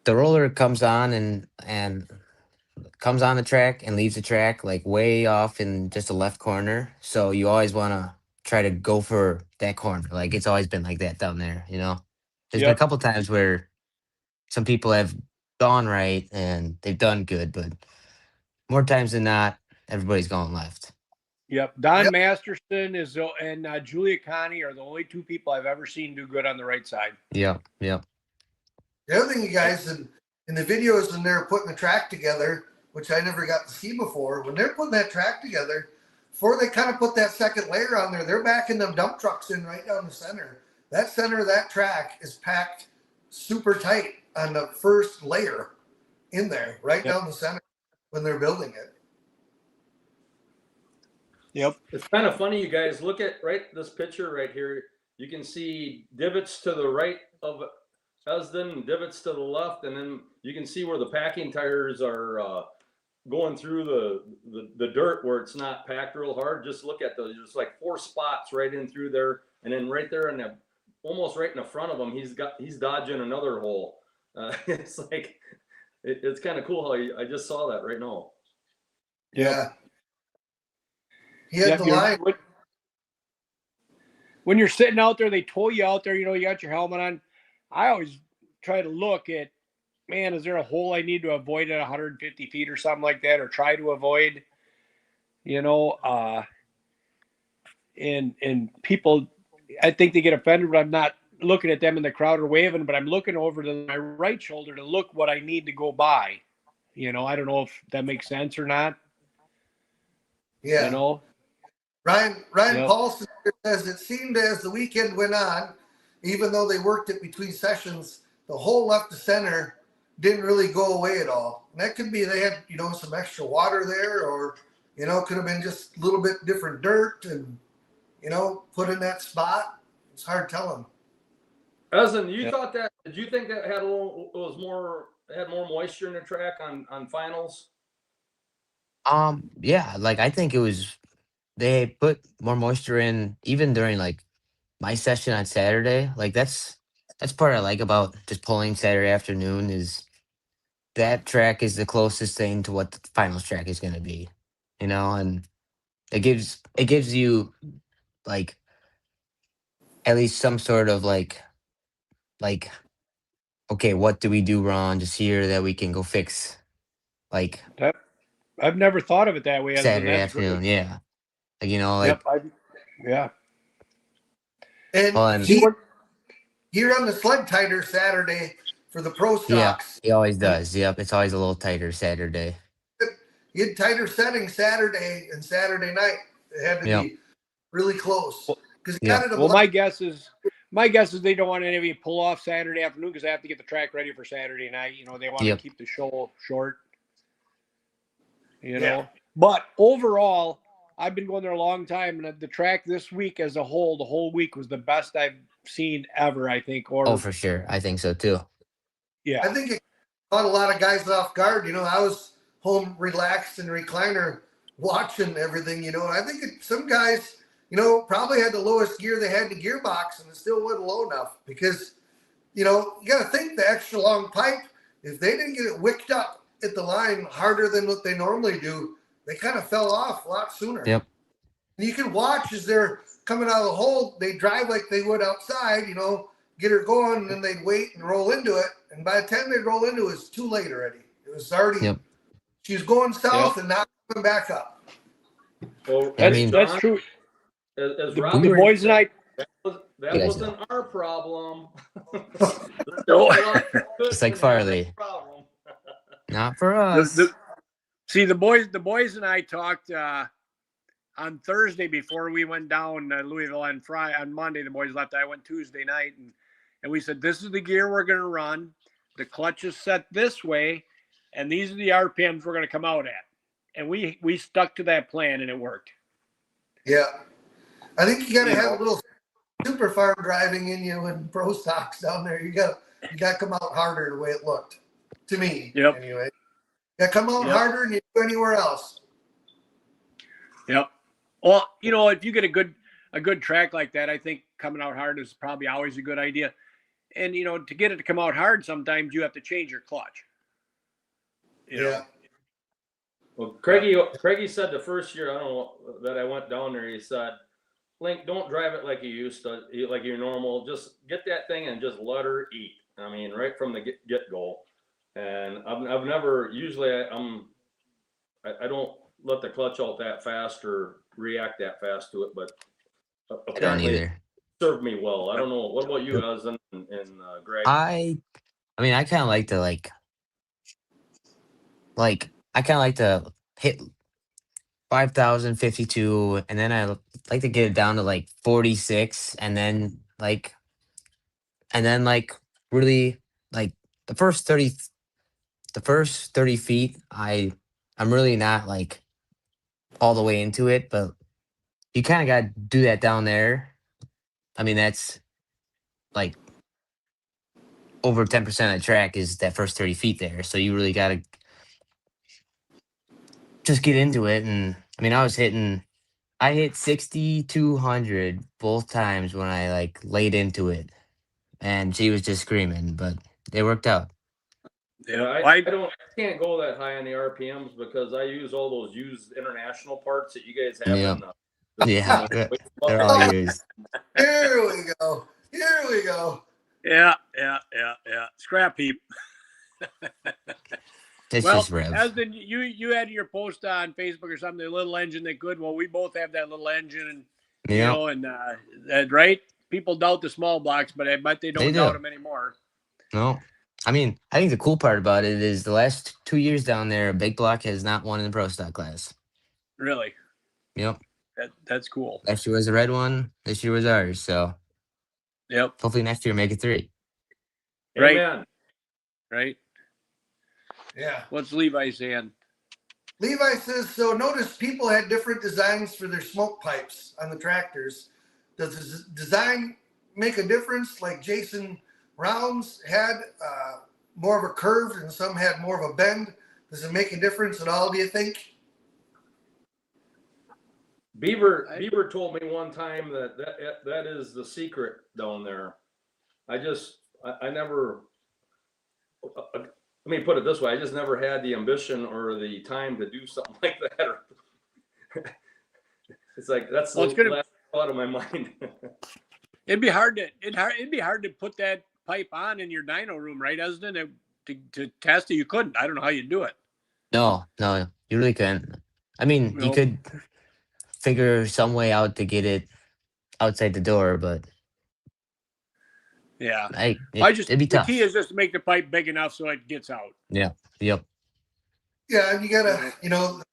the roller comes on and comes on the track and leaves the track like way off in just the left corner. So you always want to try to go for that corner. Like it's always been like that down there, you know. There's been a Yep. couple times where some people have gone right and they've done good, but more times than not, everybody's going left. Yep. Don Yep. Masterson and Julia Connie are the only two people I've ever seen do good on the right side. Yep. Yep. The other thing, you guys, in the videos when they're putting the track together, which I never got to see before, when they're putting that track together, before they kind of put that second layer on there, they're backing them dump trucks in right down the center. That center of that track is packed super tight on the first layer in there, right Yep. down the center when they're building it. Yep. It's kind of funny, you guys. Look at this picture right here. You can see divots to the right of Esden, divots to the left, and then you can see where the packing tires are going through the dirt where it's not packed real hard. Just look at those. There's like 4 spots right in through there, and then right there in the almost right in the front of him, he's dodging another hole. It's like it's kind of cool how I just saw that right now. Yeah. He had the line. When you're sitting out there, they tow you out there, you got your helmet on. I always try to look at, man, is there a hole I need to avoid at 150 feet or something like that, or try to avoid, and people, I think they get offended, but I'm not looking at them in the crowd or waving, but I'm looking over to my right shoulder to look what I need to go by. I don't know if that makes sense or not. Yeah. Ryan Yep. Paulson says it seemed as the weekend went on, even though they worked it between sessions, the hole left to center didn't really go away at all. And that could be they had, some extra water there, or, it could have been just a little bit different dirt and, put in that spot. It's hard telling. Evan, did you think that had had more moisture in the track on finals? Yeah, like I think it was they put more moisture in even during like my session on Saturday. Like that's part I like about just pulling Saturday afternoon is that track is the closest thing to what the finals track is going to be, and it gives you like at least some sort of like okay, what do we do wrong just here that we can go fix like I've never thought of it that way. Saturday That's afternoon. great. Yeah, like like yeah. And well, and he ran the sled tighter Saturday for the pro yeah, stocks. he always does. Yep, it's always a little tighter Saturday. He had tighter settings Saturday and Saturday night. It had to be really close because he got it. Well, my guess is they don't want any of you pull off Saturday afternoon because they have to get the track ready for Saturday night. They want to keep the show short. But overall, I've been going there a long time, and the track this week as a whole, the whole week was the best I've seen ever, I think. Oh, for sure. I think so too. Yeah. I think it caught a lot of guys off guard. I was home relaxed in recliner watching everything, I think some guys, probably had the lowest gear they had in the gearbox and it still wasn't low enough because, you got to think the extra long pipe, if they didn't get it wicked up at the line harder than what they normally do, they kind of fell off a lot sooner. Yep. And you can watch as they're coming out of the hole, they drive like they would outside, get her going, and then they'd wait and roll into it. And by the time they'd roll into it, it was too late already. It was already, she was going south and not coming back up. Well, that's true. As the boys and I, that wasn't our problem. It's like Farley. Not for us. See, the boys and I talked on Thursday before we went down to Louisville on Monday. The boys left. I went Tuesday night, and we said, this is the gear we're going to run. The clutch is set this way, and these are the RPMs we're going to come out at. And we stuck to that plan, and it worked. Yeah. I think you got to have a little super farm driving in you and pro stocks down there. You got to come out harder the way it looked to me. Yep. Anyway, you got to come out harder than you do anywhere else. Yep. Well, if you get a good track like that, I think coming out hard is probably always a good idea. And to get it to come out hard, sometimes you have to change your clutch. Yeah. Well, Craigie said the first year that I went down there, he said, Link, don't drive it like you used to, like your normal. Just get that thing and just let her eat. I mean, right from the get go. And I've never usually I don't let the clutch out that fast or react that fast to it, but apparently it served me well. I don't know. What about you, guys and Greg? I mean, I kind of like to I kind of like to hit 5,052, and then I like to get it down to like 46, and then really like the first 30 feet, I'm really not like all the way into it, but you kind of got to do that down there. I mean, that's like over 10% of the track is that first 30 feet there. So you really got to just get into it. And I mean, I hit 6,200 both times when I like laid into it, and she was just screaming, but it worked out. Yeah, I can't go that high on the RPMs because I use all those used international parts that you guys have Yep. in Yeah, they're all Oh, used. here we go. Here we go. Yeah. Scrap heap. It's Well, just rev. Esden, you had your post on Facebook or something, the little engine that could. Well, we both have that little engine, and you Yep. know, and right. People doubt the small blocks, but I bet they don't They doubt do. them anymore. No. I mean, I think the cool part about it is the last 2 years down there, Big Block has not won in the pro stock class. Really, Yep. that's cool. Last year was the red one. This year was ours. So Yep. hopefully next year make it 3. Right. Amen. Right. Yeah. What's Levi saying? Levi says, so notice people had different designs for their smoke pipes on the tractors. Does the design make a difference? Like Jason Rounds had more of a curve and some had more of a bend. Does it make a difference at all, do you think? Beaver told me one time that is the secret down there. I never, let me put it this way. I just never had the ambition or the time to do something like that. It's like, that's the last thought of my mind. It'd be hard to put that pipe on in your dyno room, right, Esden? To test it, you couldn't. I don't know how you'd do it. No, you really couldn't. I mean, you could figure some way out to get it outside the door, but yeah, it'd be tough. The key is just to make the pipe big enough so it gets out. Yeah. Yep. Yeah, and you gotta,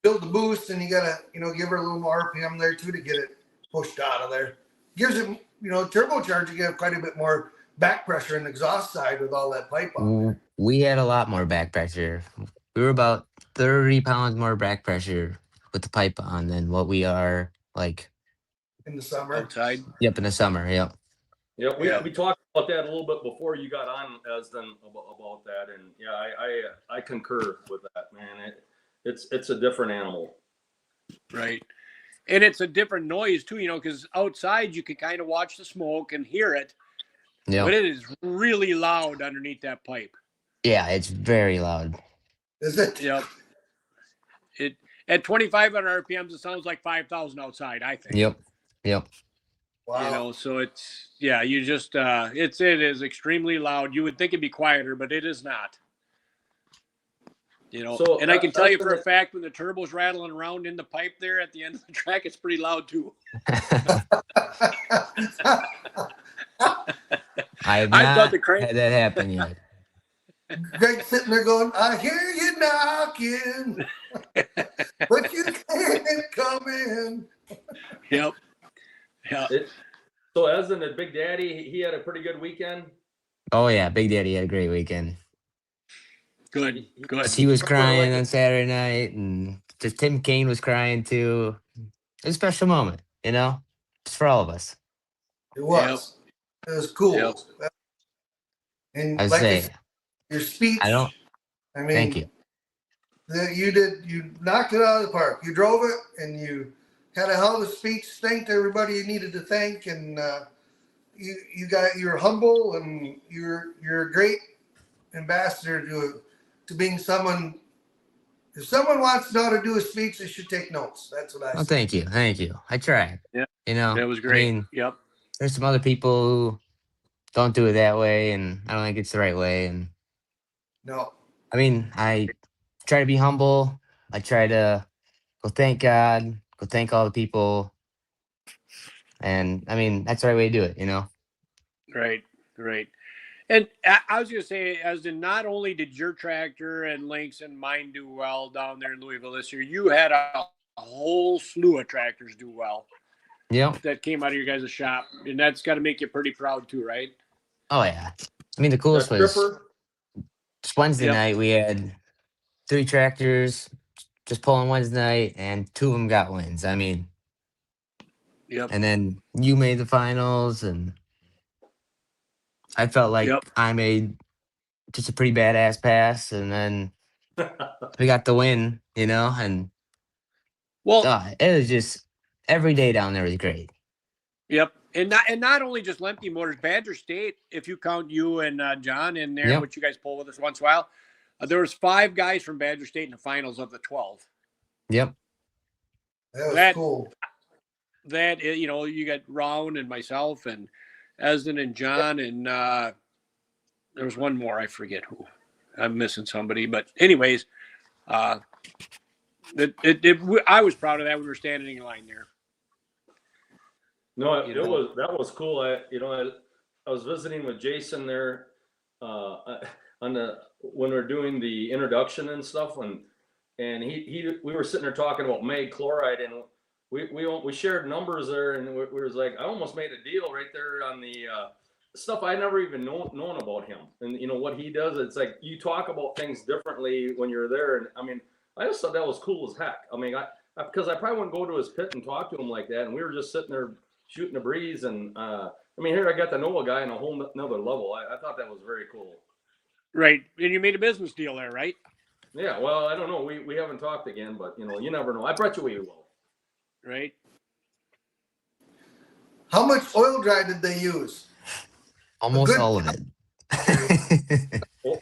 build the boost, and you gotta, give her a little more RPM there too to get it pushed out of there. Gives it, turbocharger, you have quite a bit more back pressure in the exhaust side with all that pipe on there. We had a lot more back pressure. We were about 30 pounds more back pressure with the pipe on than what we are like in the summer. Outside. Yep, in the summer. Yep. Yeah, we talked about that a little bit before you got on, Esden, about that, and yeah, I concur with that, man. It's a different animal, right? And it's a different noise too, because outside you can kind of watch the smoke and hear it, but it is really loud underneath that pipe. Yeah, it's very loud. Is it? Yep. It at 2,500 RPMs, it sounds like 5,000 outside, I think. Yep. Wow. So it's you just it is extremely loud. You would think it'd be quieter, but it is not. So, and I can tell you for a fact when the turbo's rattling around in the pipe there at the end of the track, it's pretty loud too. I have not had that happen yet. Greg's sitting there going, I hear you knocking, but you can't come in. Yep. Yeah. So Esden, the Big Daddy, he had a pretty good weekend. Oh yeah, Big Daddy had a great weekend. Good. He was crying on Saturday night, and just Tim Kane was crying too. It was a special moment, just for all of us. It was. It was cool. Yep. And I like say, your speech. I mean, thank you. You knocked it out of the park. You drove it, and you had a hell of a speech. Thanked everybody you needed to thank, and you're humble, and you're a great ambassador to being someone. If someone wants to know how to do a speech, they should take notes. That's what I say. Oh, thank you. I tried. Yeah. That was great. I mean, yep. There's some other people who don't do it that way, and I don't think it's the right way. And no, I mean, I try to be humble. I try to go thank God, go thank all the people, and I mean that's the right way to do it. Right. And I was going to say, as in, not only did your tractor and Lynx and mine do well down there in Louisville this year, you had a whole slew of tractors do well. Yeah. That came out of your guys' shop, and that's got to make you pretty proud too, right? Oh yeah. I mean, the coolest was just Wednesday night. We had 3 tractors just pulling Wednesday night, and 2 of them got wins. I mean, and then you made the finals, and I felt like I made just a pretty badass pass, and then we got the win, and Well, It was just every day down there was great. yep. And not only just Lemke Motors, Badger State, if you count you and John in there, Yep. which you guys pull with us once in a while, there was 5 guys from Badger State in the finals of the 12. Yep. That was That- cool. That, you know, you got Round and myself and Esden and John, and there was one more. I forget who. I'm missing somebody. But anyways, I was proud of that when we were standing in line there. No, that was cool. I was visiting with Jason there when we were doing the introduction and stuff, and we were sitting there talking about mag chloride, and we shared numbers there, and we was like, I almost made a deal right there on the stuff I never even known about him, and you know what he does. It's like you talk about things differently when you're there, and I mean, I just thought that was cool as heck. I mean, because I probably wouldn't go to his pit and talk to him like that, and we were just sitting there shooting a breeze, and I mean, here I got to know a guy on a whole another level. I thought that was very cool. Right. And you made a business deal there, right? Yeah, well, I don't know. We haven't talked again, but you know, you never know. I bet you we will. Right. How much oil dry did they use? Almost good- all of it.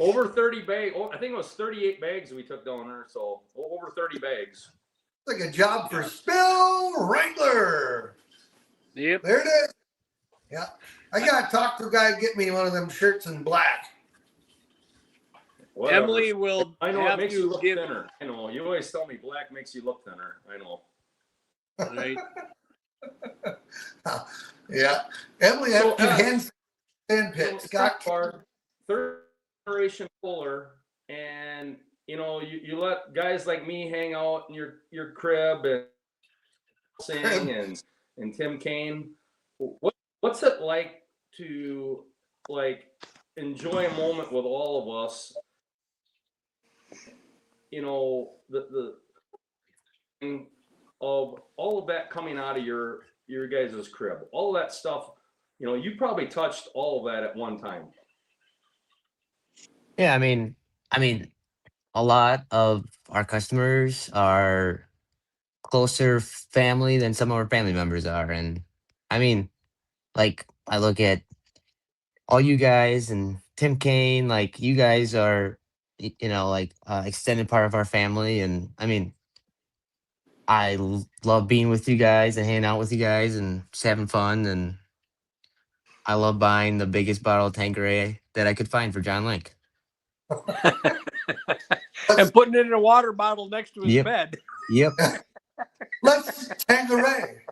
Over 30 bags. I think it was 38 bags we took down there. So over 30 bags. Like a job for Spill Wrangler. Yep. There it is. Yeah. I got to talk to a guy to get me one of them shirts in black. Whatever. Emily will I know it have makes you to look give thinner. I know. You always tell me black makes you look thinner. I know. right. Yeah. Emily So, had to hand sand pit. Scott Park, third generation puller, and you know, you let guys like me hang out in your crib and sing and Tim Kane. What's it like to enjoy a moment with all of us? You know, the of all of that coming out of your guys' crib, all of that stuff. You know, you probably touched all of that at one time. Yeah, I mean, a lot of our customers are closer family than some of our family members are, and I mean, like I look at all you guys and Tim Kane, like you guys are, you know, like extended part of our family, and I mean, love being with you guys and hanging out with you guys and just having fun, and I love buying the biggest bottle of Tanqueray that I could find for John Link. And putting it in a water bottle next to his Yep. bed. Yep. Let's Tanqueray.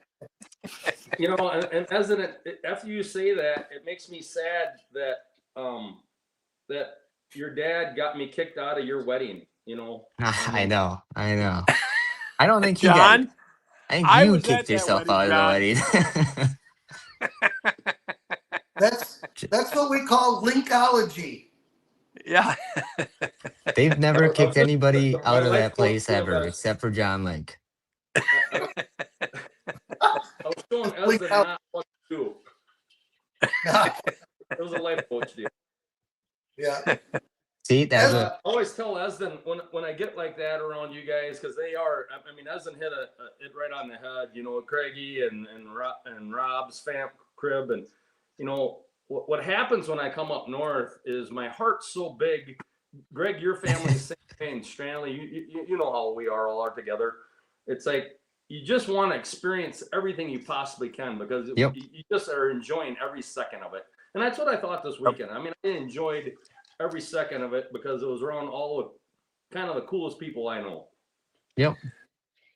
You know, and as after you say that, it makes me sad that that your dad got me kicked out of your wedding. You know, I know. I don't think he John, got. I think I you was at kicked that yourself wedding, out of the wedding. That's what we call linkology. yeah. They've never kicked anybody my out of life that place coach ever, was- except for John Link. I was showing Esden not what to do. It was a life coach deal. Yeah. See, that's I a always tell Esden when I get like that around you guys, because they are. I mean, Esden hit it right on the head. You know, Craigie and Rob's fam crib, and you know what happens when I come up north is my heart's so big. Greg, your family's same thing. Stanley, you know how we all are together. It's like you just want to experience everything you possibly can because Yep. you just are enjoying every second of it. And that's what I thought this weekend. I mean, I enjoyed every second of it because it was around all of kind of the coolest people I know. Yep.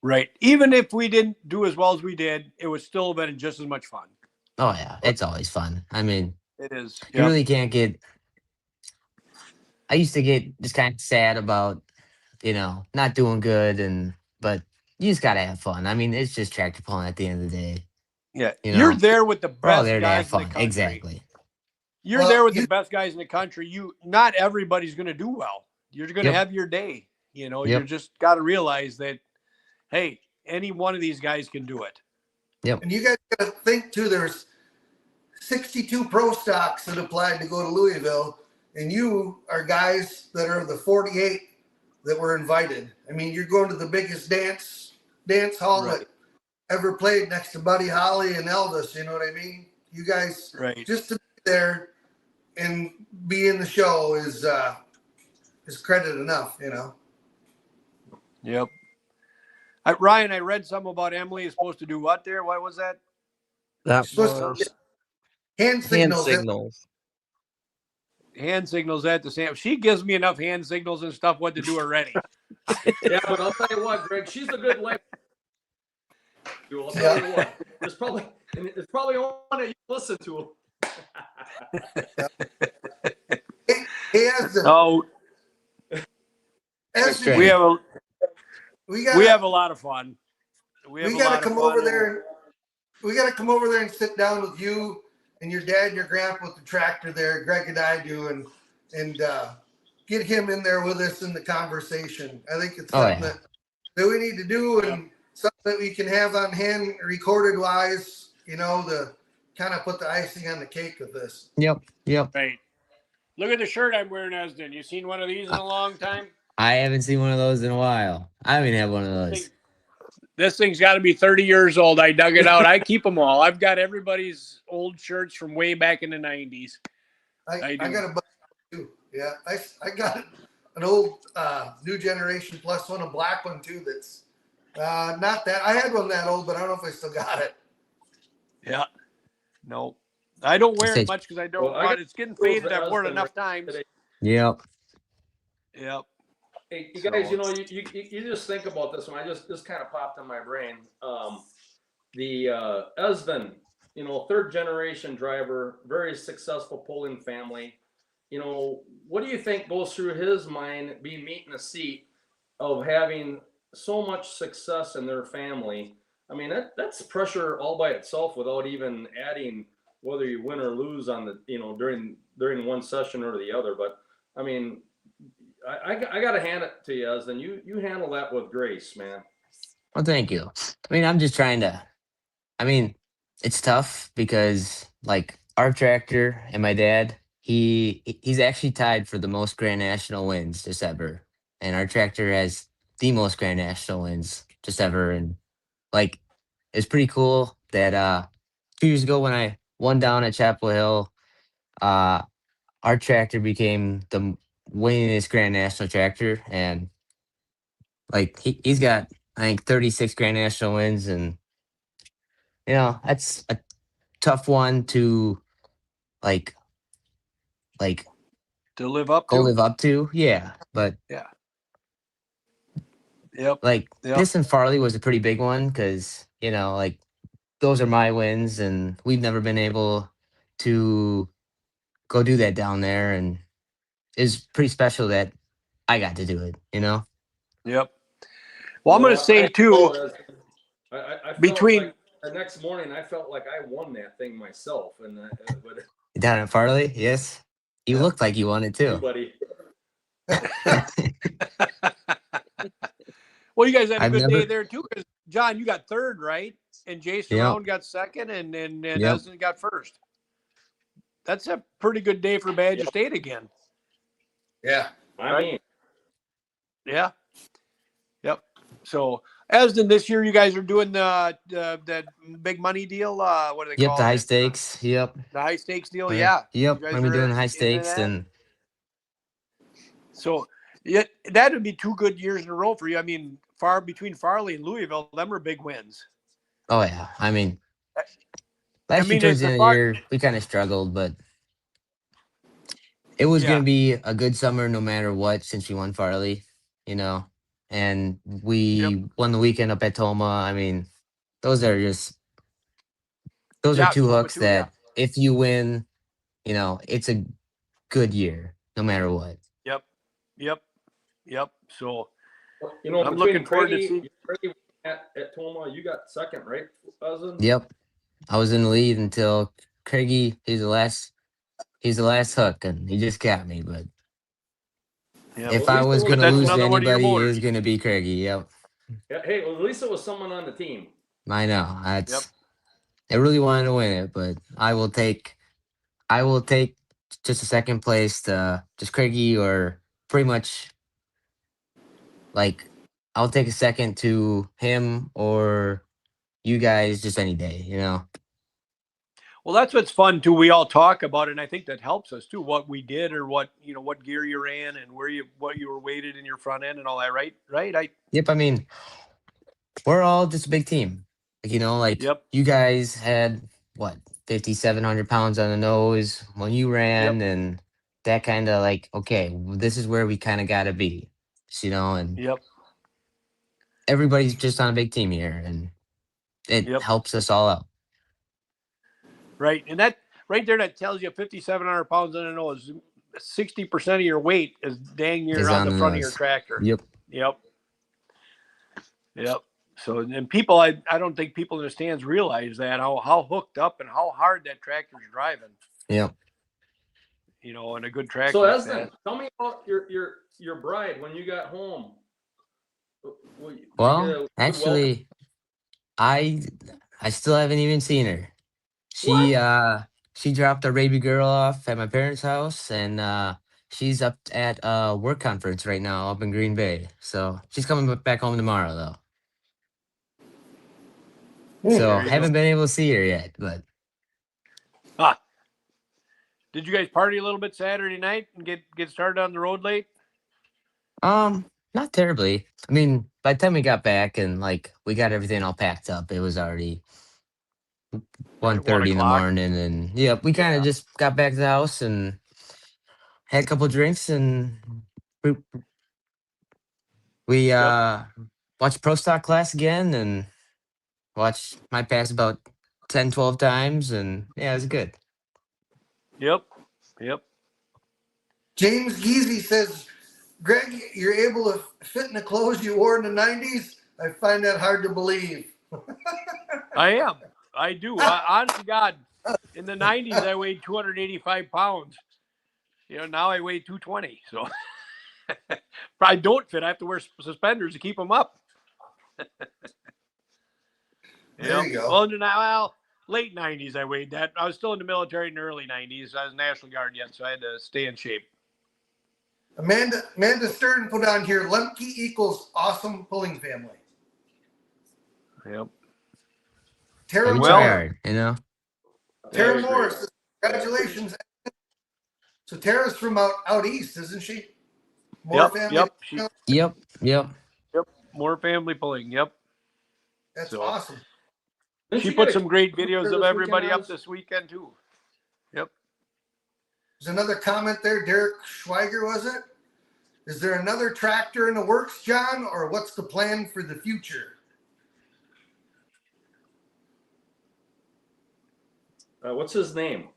Right. Even if we didn't do as well as we did, it would still have been just as much fun. Oh yeah, it's always fun. I mean, It is. you really can't get. I used to get just kind of sad about, you know, not doing good, but you just gotta have fun. I mean, it's just tractor pulling at the end of the day. Yeah. You know, You're there with the We're all best there to have guys in the fun. country. Exactly. You're Well, there with the best guys in the country. Not everybody's going to do well. You're going to Yep. have your day. You know, Yep. you just got to realize that, hey, any one of these guys can do it. And you guys got to think too, there's 62 pro stocks that applied to go to Louisville, and you are guys that are the 48 that were invited. I mean, you're going to the biggest dance dance hall Right. that ever played next to Buddy Holly and Elvis. You know what I mean? You guys, Right. just to be there and be in the show is credit enough. You know. Yep. Ryan, I read something about Emily is supposed to do what there? What was that? That Supposed to was hand hand signals. signals. Hand signals at the same. She gives me enough hand signals and stuff what to do already. Yeah, but I'll tell you what, Greg, she's a good life. I'll tell you what. It's probably one that you listen to. He has the. Oh, As Great. we have a we we have a lot of fun. We have a got lot to of come fun. over there. We got to come over there and sit down with you and your dad and your grandpa with the tractor there. Greg and I do, and get him in there with us in the conversation. I think it's Oh, something yeah. that we need to do, and something that we can have on hand recorded wise. You know, to kind of put the icing on the cake with this. Yep. Right. Look at the shirt I'm wearing, Esden. You seen one of these in a long time? I haven't seen one of those in a while. I haven't had one of those. This thing's got to be 30 years old. I dug it out. I keep them all. I've got everybody's old shirts from way back in the 90s. I do. got a bunch too. Yeah, I got an old New Generation Plus one, a black one too. That's not that I had one that old, but I don't know if I still got it. Yeah. No. I don't wear Say- it much because I don't Well, I want got it's getting those faded. that I've worn it Esden enough right times. today. Yep. Yep. Hey, you guys, you know, you just think about this one. I just kind of popped in my brain. The Esden, you know, third generation driver, very successful pulling family. You know, what do you think goes through his mind being meeting a seat of having so much success in their family? I mean, that's pressure all by itself without even adding whether you win or lose on the, you know, during one session or the other. But I mean, I got to hand it to you, Esden. You handle that with grace, man. Well, thank you. I mean, I'm just trying to. I mean, it's tough because like our tractor and my dad, he's actually tied for the most Grand National wins just ever, and our tractor has the most Grand National wins just ever, and like it's pretty cool that 2 years ago when I won down at Chapel Hill, uh, our tractor became the winningest Grand National tractor, and like he's got I think 36 Grand National wins, and you know that's a tough one to like like To live up go to. live up to. Yeah, but Yeah. Yep. like Yep. this and Farley was a pretty big one because you know like those are my wins, and we've never been able to go do that down there, and it's pretty special that I got to do it. You know. Yep. Well, I'm going to say too, I felt between like the next morning, I felt like I won that thing myself, and but Down at Farley, yes. You Yeah. looked like you won it too. anybody. well, you guys had a I've good day never. there too, because John, you got third, right? And Jason Yep. Round got second, and Yep. Esden got first. That's a pretty good day for Badger State again. Yeah. I mean, Yeah. Yep. So Esden, this year you guys are doing the big money deal. What do they Yep, call the it? high stakes. Yep. The high stakes deal. Yeah. Yep. You guys I'm are doing high into stakes, that? and So yeah, that would be 2 good years in a row for you. I mean, between Farley and Louisville, them are big wins. oh yeah. I mean, I last year mean, towards it's the the end of the far. year, we kind of struggled, but it was Yeah. gonna be a good summer no matter what since we won Farley, you know. And we won the weekend up at Toma. I mean, those are just those are Yeah, two Toma hooks too, that if you win, you know, it's a good year no matter what. Yep. So you know, I'm between looking forward to Craigie see. at Toma, you got second, right, Esden? Yep. I was in the lead until Craigie. He's the last hook, and he just got me. But Yep. if Well, at I least it was was gonna That's lose to another one of your anybody, it motors. was gonna be Craigie. Yep. Yeah, hey, well, at least it was someone on the team. I know. I really wanted to win it, but I will take just a second place to just Craigie or pretty much like I'll take a second to him or you guys just any day, you know. Well, that's what's fun too. We all talk about it, and I think that helps us too. What we did, or what what gear you ran, and what you were weighted in your front end, and all that. Right, right. Yep. I mean, we're all just a big team. Like, you know, like Yep, you guys had what 5,700 pounds on the nose when you ran, yep, and that kind of like, okay, this is where we kind of got to be, you know, and yep, everybody's just on a big team here, and it yep. helps us all out. Right, and that right there, that tells you 5,700 pounds on the nose. 60% of your weight is dang near Is on on the the front of your nose. tractor. Yep. Yep, yep. So, and people, I don't think people in the stands realize that how hooked up and how hard that tractor's driving. Yep. And a good track So like Esden, that. tell me about your bride when you got home. Did you Well, get a good welcome? actually, I still haven't even seen her. What? She dropped a baby girl off at my parents' house, and she's up at a work conference right now up in Green Bay. So she's coming back home tomorrow though. So There you go. haven't been able to see her yet, but Ah, did you guys party a little bit Saturday night and get started on the road late? not terribly. I mean, by the time we got back and like we got everything all packed up, it was already Right, 1:30 in the 1 o'clock. morning, and yeah, we kind of Yeah. just got back to the house and had a couple drinks, and we, we watched Pro Stock class again and watched my pass about 10, 12 times, and yeah, it was good. Yep. Yep. James Geezy says, Greg, you're able to fit in the clothes you wore in the 90s? I find that hard to believe. I am. I do. Honest to God, in the 90s, I weighed 285 pounds. Now I weigh 220. So I don't fit. I have to wear suspenders to keep them up. There you go. Well, late 90s, I weighed that. I was still in the military in the early 90s. I was National Guard yet, so I had to stay in shape. Amanda Stern put on here, Lemke equals awesome pulling family. Yep. Tara We Moore. try hard, you know. Tara I agree. Moore says, congratulations. So Tara's from out east, isn't she? Moore family. Yep. Yep. More family pulling. Yep. That's So awesome. she put some great videos of everybody up this weekend too. Yep. There's another comment there. Derek Schweiger, was it? Is there another tractor in the works, John, or what's the plan for the future? What's his name?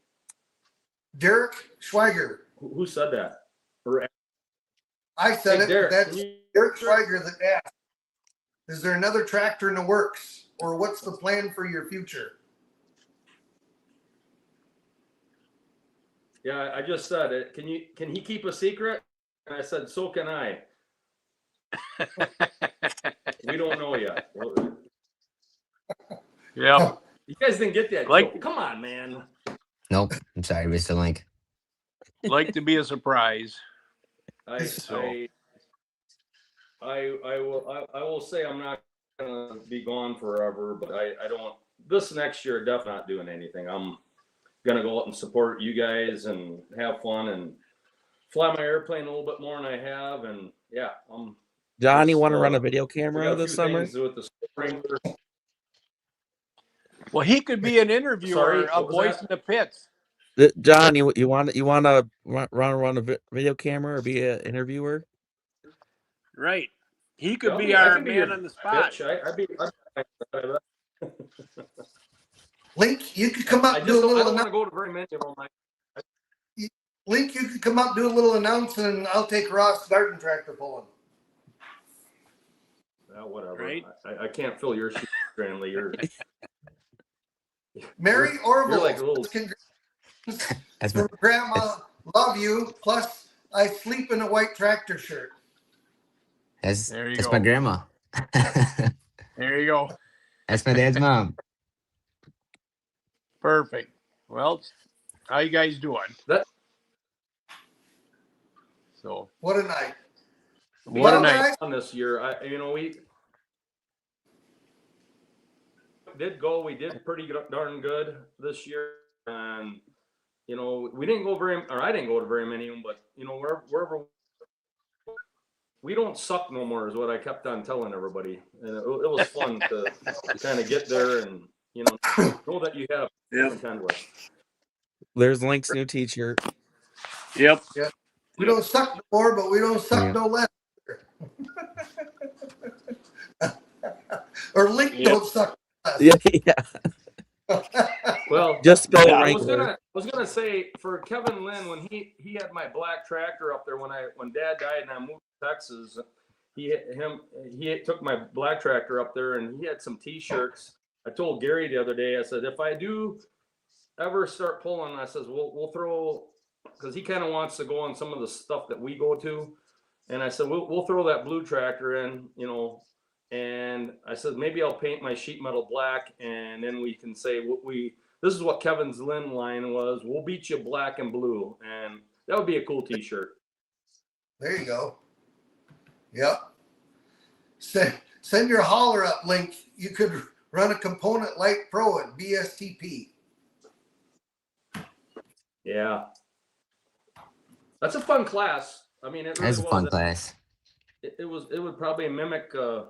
Derek Schweiger. Who said that? Or I said it, Derek, but that's Derek Schweiger that asked. Is there another tractor in the works, or what's the plan for your future? Yeah, I just said it. Can he keep a secret? And I said, so can I. We don't know yet. Yeah. You guys didn't get that. Like- joke. Come on, man. Nope. I'm sorry, Mr. Link. Like to be a surprise. I will say I'm not gonna be gone forever, but I don't. This next year, definitely not doing anything. I'm gonna go out and support you guys and have fun and fly my airplane a little bit more than I have, and yeah, John, you Just, want to run a we video got camera a this few summer? things with the Sprinklers. Well, he could be an interviewer, Sorry, a what was voice that? in the pits. John, you want to run a video camera or be an interviewer? Right. He could I be can our be man your on the spot. bitch. I'd Link, you could come up I and just do a don't, I little don't want to go to very many of them. Link, you could come up, do a little announcement, and I'll take Ross garden tractor pulling. Whatever. Right. I can't fill your shoes, Stanley. Mary Orville, You're like a little. That's from Grandma, love you. Plus, I sleep in a white tractor shirt. That's There you that's go. my grandma. There you go. That's my dad's mom. Perfect. Well, how you guys doing? That- So What a night. What a Well, night. guys, On this year, we did pretty darn good this year, and we didn't go I didn't go to very many of them, but wherever we don't suck no more is what I kept on telling everybody, and it was fun to kind of get there and know that you have to contend with. There's Link's new t-shirt. Yep. yeah, we don't suck no more, but we don't suck no less. Or Link don't suck less. Yeah. Well, Just spell I Wrangler. was gonna say for Kevin Lynn, when he had my black tractor up there when Dad died and I moved to Texas, he took my black tractor up there and he had some T-shirts. I told Gary the other day, I said, if I do ever start pulling, I says we'll throw, because he kind of wants to go on some of the stuff that we go to, and I said we'll throw that blue tractor in, and I said maybe I'll paint my sheet metal black, and then we can say this is what Kevin's Lynn line was. We'll beat you black and blue, and that would be a cool T-shirt. There you go. Yep. Send your hauler up, Link. You could run a component light pro at BSTP. Yeah, that's a fun class. I mean, it really That's a fun class. It would probably mimic, some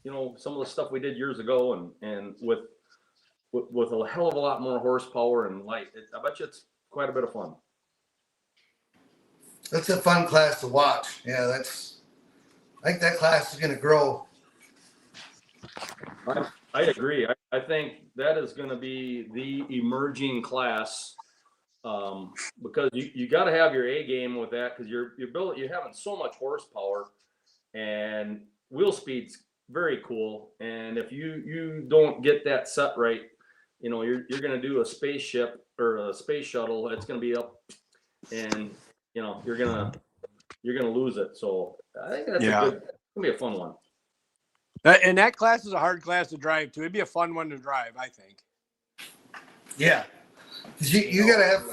of the stuff we did years ago, and with a hell of a lot more horsepower and light. I bet you it's quite a bit of fun. That's a fun class to watch. Yeah, I think that class is going to grow. I agree. I think that is going to be the emerging class, because you got to have your A game with that, because you're having so much horsepower, and wheel speed's very cool. And if you don't get that set right, you're going to do a spaceship or a space shuttle. It's going to be up, and you're going to lose it. So I think that's it's going to be a fun one. And that class is a hard class to drive too. It'd be a fun one to drive, I think. Yeah. You got to have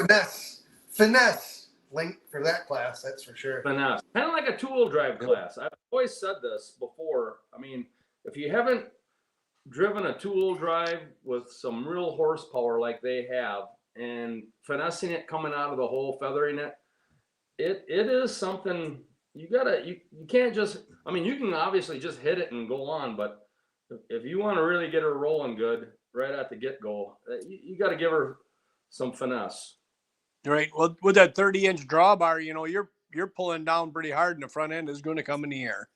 finesse, Link, for that class. That's for sure. Finesse. Kind of like a two-wheel drive class. I've always said this before. I mean, if you haven't driven a two-wheel drive with some real horsepower like they have, and finessing it coming out of the hole, feathering it, it is something you can't just, I mean, you can obviously just hit it and go on, but if you want to really get her rolling good right at the get-go, you got to give her some finesse. Right. Well, with that 30-inch drawbar, you're pulling down pretty hard, and the front end is going to come in the air.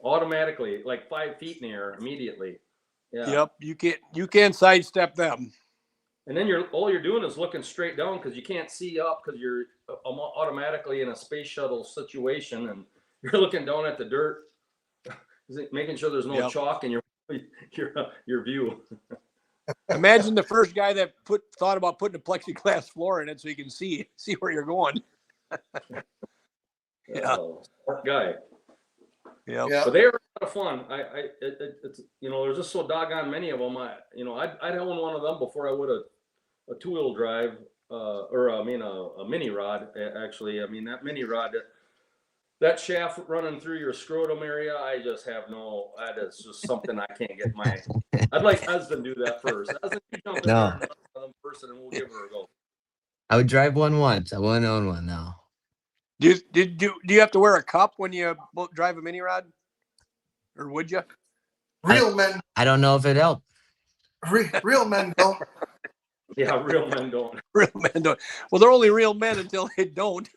Automatically, like 5 feet in the air immediately. Yeah. Yep. You can't sidestep them. And then all you're doing is looking straight down, because you can't see up, because you're automatically in a space shuttle situation, and you're looking down at the dirt, making sure there's no chalk in your view. Imagine the first guy that thought about putting a plexiglass floor in it so you can see where you're going. Yeah. Smart guy. Yeah. But they are a lot of fun. It's there's just so doggone many of them. I'd own one of them before I would a two-wheel drive, a mini rod. Actually, I mean, that mini rod, that shaft running through your scrotum area, I just have that is just something I can't get I'd like Ez to do that first. Ez, you jump in there and first, and we'll give her a go. I would drive one once. I wouldn't own one now. Do you have to wear a cup when you drive a mini rod, or would you? Real men. I don't know if it helped. Real men don't. Yeah, real men don't. Real men don't. Well, they're only real men until they don't.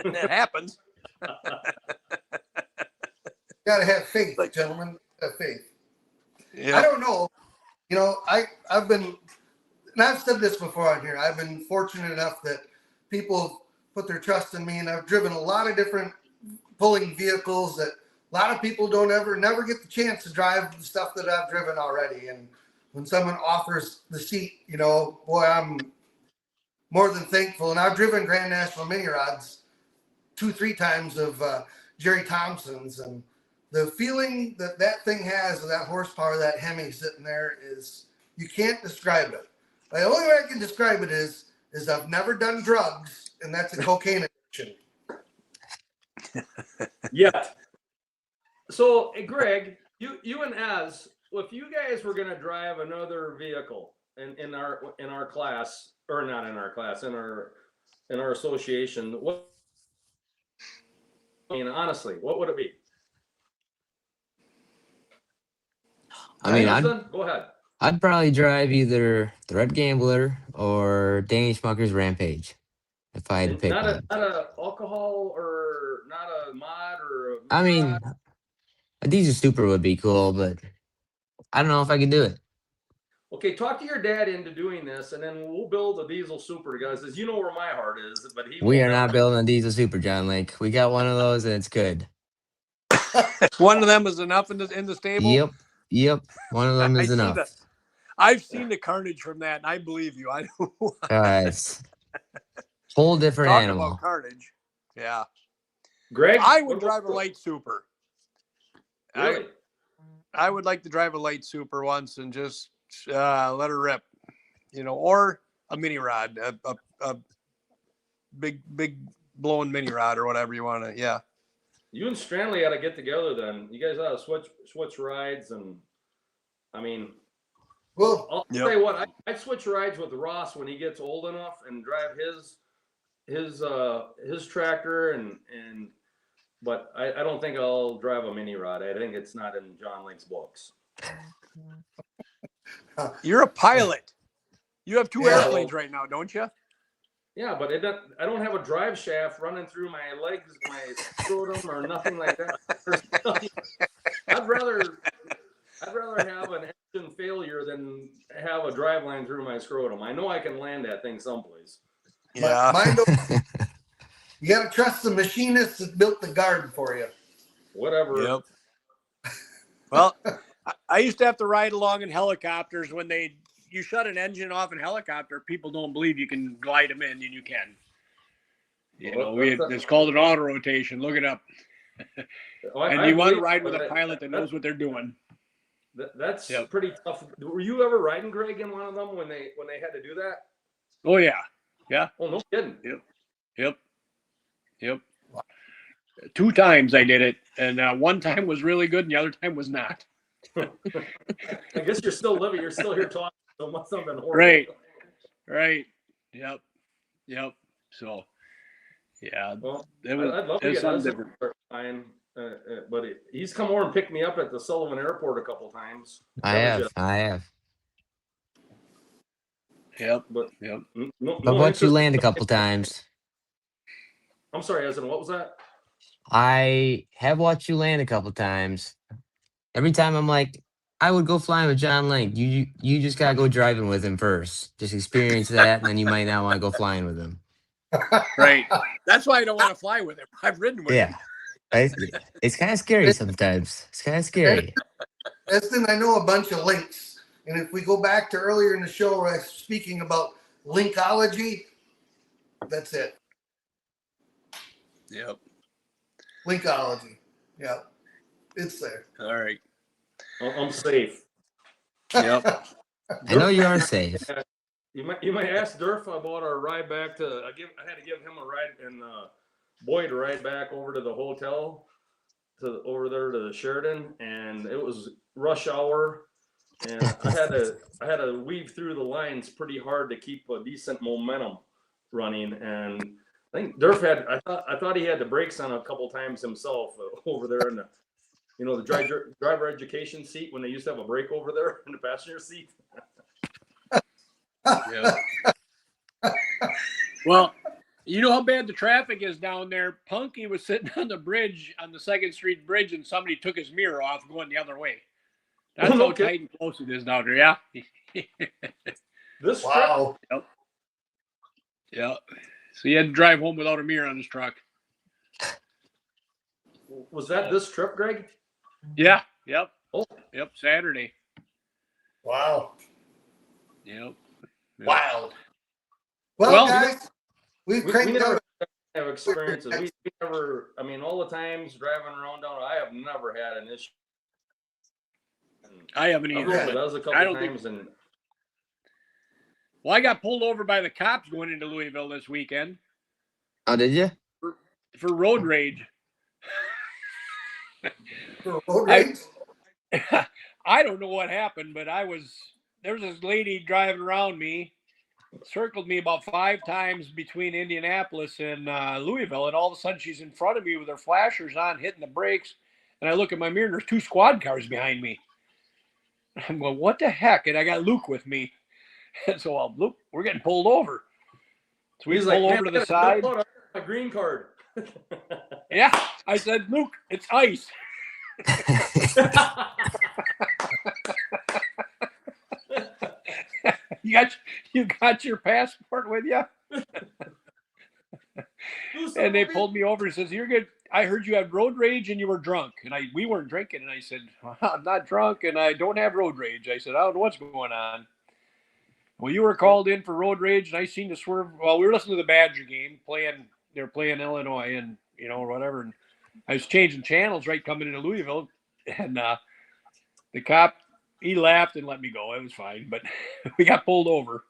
And that happens. Gotta have faith, gentlemen. Have faith. Yeah. I don't know. I've been, and I've said this before on here, I've been fortunate enough that people put their trust in me, and I've driven a lot of different pulling vehicles that a lot of people never get the chance to drive the stuff that I've driven already. And when someone offers the seat, boy, I'm more than thankful. And I've driven Grand National mini rods 2-3 times of Jerry Thompson's, and the feeling that thing has, of that horsepower, that Hemi sitting there, is, you can't describe it. The only way I can describe it is I've never done drugs, and that's a cocaine addiction. Yet. So, hey, Greg, you and Ez, if you guys were going to drive another vehicle in our class, or not in our class, in our association, what? I mean, honestly, what would it be? I mean, Anderson, go ahead. I'd probably drive either the Red Gambler or Danny Schmucker's Rampage if I had to And pick not one. a alcohol or not a mod or a I mean, a diesel super would be cool, but I don't know if I could do it. Okay, talk to your dad into doing this, and then we'll build a diesel super, guys. As you know where my heart is, but he We won't are have not building a diesel super, John Lake. We got one of those and it's good. One of them is enough in the stable. Yep. One of them I is see enough. I've seen the carnage from that, and I believe you. I know. It's whole different Talk animal. about carnage. Yeah. Greg, I what would about drive a you? light super. Really? I would like to drive a light super once and just let her rip, or a mini rod, a big blowing mini rod or whatever you want to. Yeah. You and Stranley ought to get together then. You guys ought to switch rides, and I mean, Well, I'll tell you what, I'd switch rides with Ross when he gets old enough and drive his tractor but I don't think I'll drive a mini rod. I think it's not in John Lake's books. You're a pilot. You have two Yeah. airplanes right now, don't you? Yeah, but I don't have a drive shaft running through my legs, my scrotum, or nothing like that. I'd rather have an engine failure than have a drive line through my scrotum. I know I can land that thing someplace. Yeah. You got to trust the machinist that built the garden for you. Whatever. Yep. Well, I used to have to ride along in helicopters when you shut an engine off in helicopter. People don't believe you can glide them in, and you can. It's called an auto rotation. Look it up. And you want to ride with a pilot that knows what they're doing. That's pretty tough. Were you ever riding, Greg, in one of them when they had to do that? Oh yeah, yeah. Oh, no kidding. Yep. 2 times I did it, and one time was really good, and the other time was not. I guess you're still living. You're still here talking. So it must have been horrible. Right. Yep. So, yeah. Well, I'd love to get something different. different. But he's come over and picked me up at the Sullivan Airport a couple times. I have. Yep. But yep. But watch you land a couple times. I'm sorry, Evan. What was that? I have watched you land a couple times. Every time I'm like, I would go flying with John Lake. You just gotta go driving with him first. Just experience that, and then you might not want to go flying with him. Right. That's why I don't want to fly with him. I've ridden with him. It's kind of scary sometimes. It's kind of scary. Listen, I know a bunch of links. And if we go back to earlier in the show where I was speaking about linkology, that's it. Yep. Linkology. Yep. It's there. All right. I'm safe. Yep. I know you are safe. You might ask Durf about our ride back to. I had to give him a ride and Boyd a ride back over to the hotel, over there to the Sheridan, and it was rush hour, and I had to weave through the lines pretty hard to keep a decent momentum running. And I think Durf I thought he had the brakes on a couple times himself over there in the. The driver education seat when they used to have a brake over there in the passenger seat. Yeah. Well, you know how bad the traffic is down there. Punky was sitting on the bridge, on the 2nd Street Bridge, and somebody took his mirror off going the other way. That's how tight and close it is down there. Yeah. This wow. Trip, yeah. So he had to drive home without a mirror on his truck. Was that this trip, Greg? Yeah. Yep. Oh. Yep. Saturday. Wow. Yep. Wow. Well, guys, we never have experiences. We never. I mean, all the times driving around down, I have never had an issue. I haven't either. That was a couple times, Well, I got pulled over by the cops going into Louisville this weekend. Oh, did you? For road rage. For road I rage? I don't know what happened, but there was this lady driving around me, circled me about 5 times between Indianapolis and Louisville, and all of a sudden she's in front of me with her flashers on, hitting the brakes, and I look at my mirror and there's 2 squad cars behind me. I'm going, what the heck? And I got Luke with me, and so Luke, we're getting pulled over. So we He's pull like, over to "Man, the I side. got a green card." Yeah, I said, Luke, it's ice. You got your passport with you? And they pulled me over and says, "You're good. I heard you had road rage and you were drunk." And we weren't drinking. And I said, "I'm not drunk and I don't have road rage." I said, "I don't know what's going on." Well, you were called in for road rage, and I seen the swerve. Well, we were listening to the Badger game, they were playing Illinois, and or whatever. And I was changing channels right coming into Louisville, and the cop, he laughed and let me go. It was fine, but we got pulled over.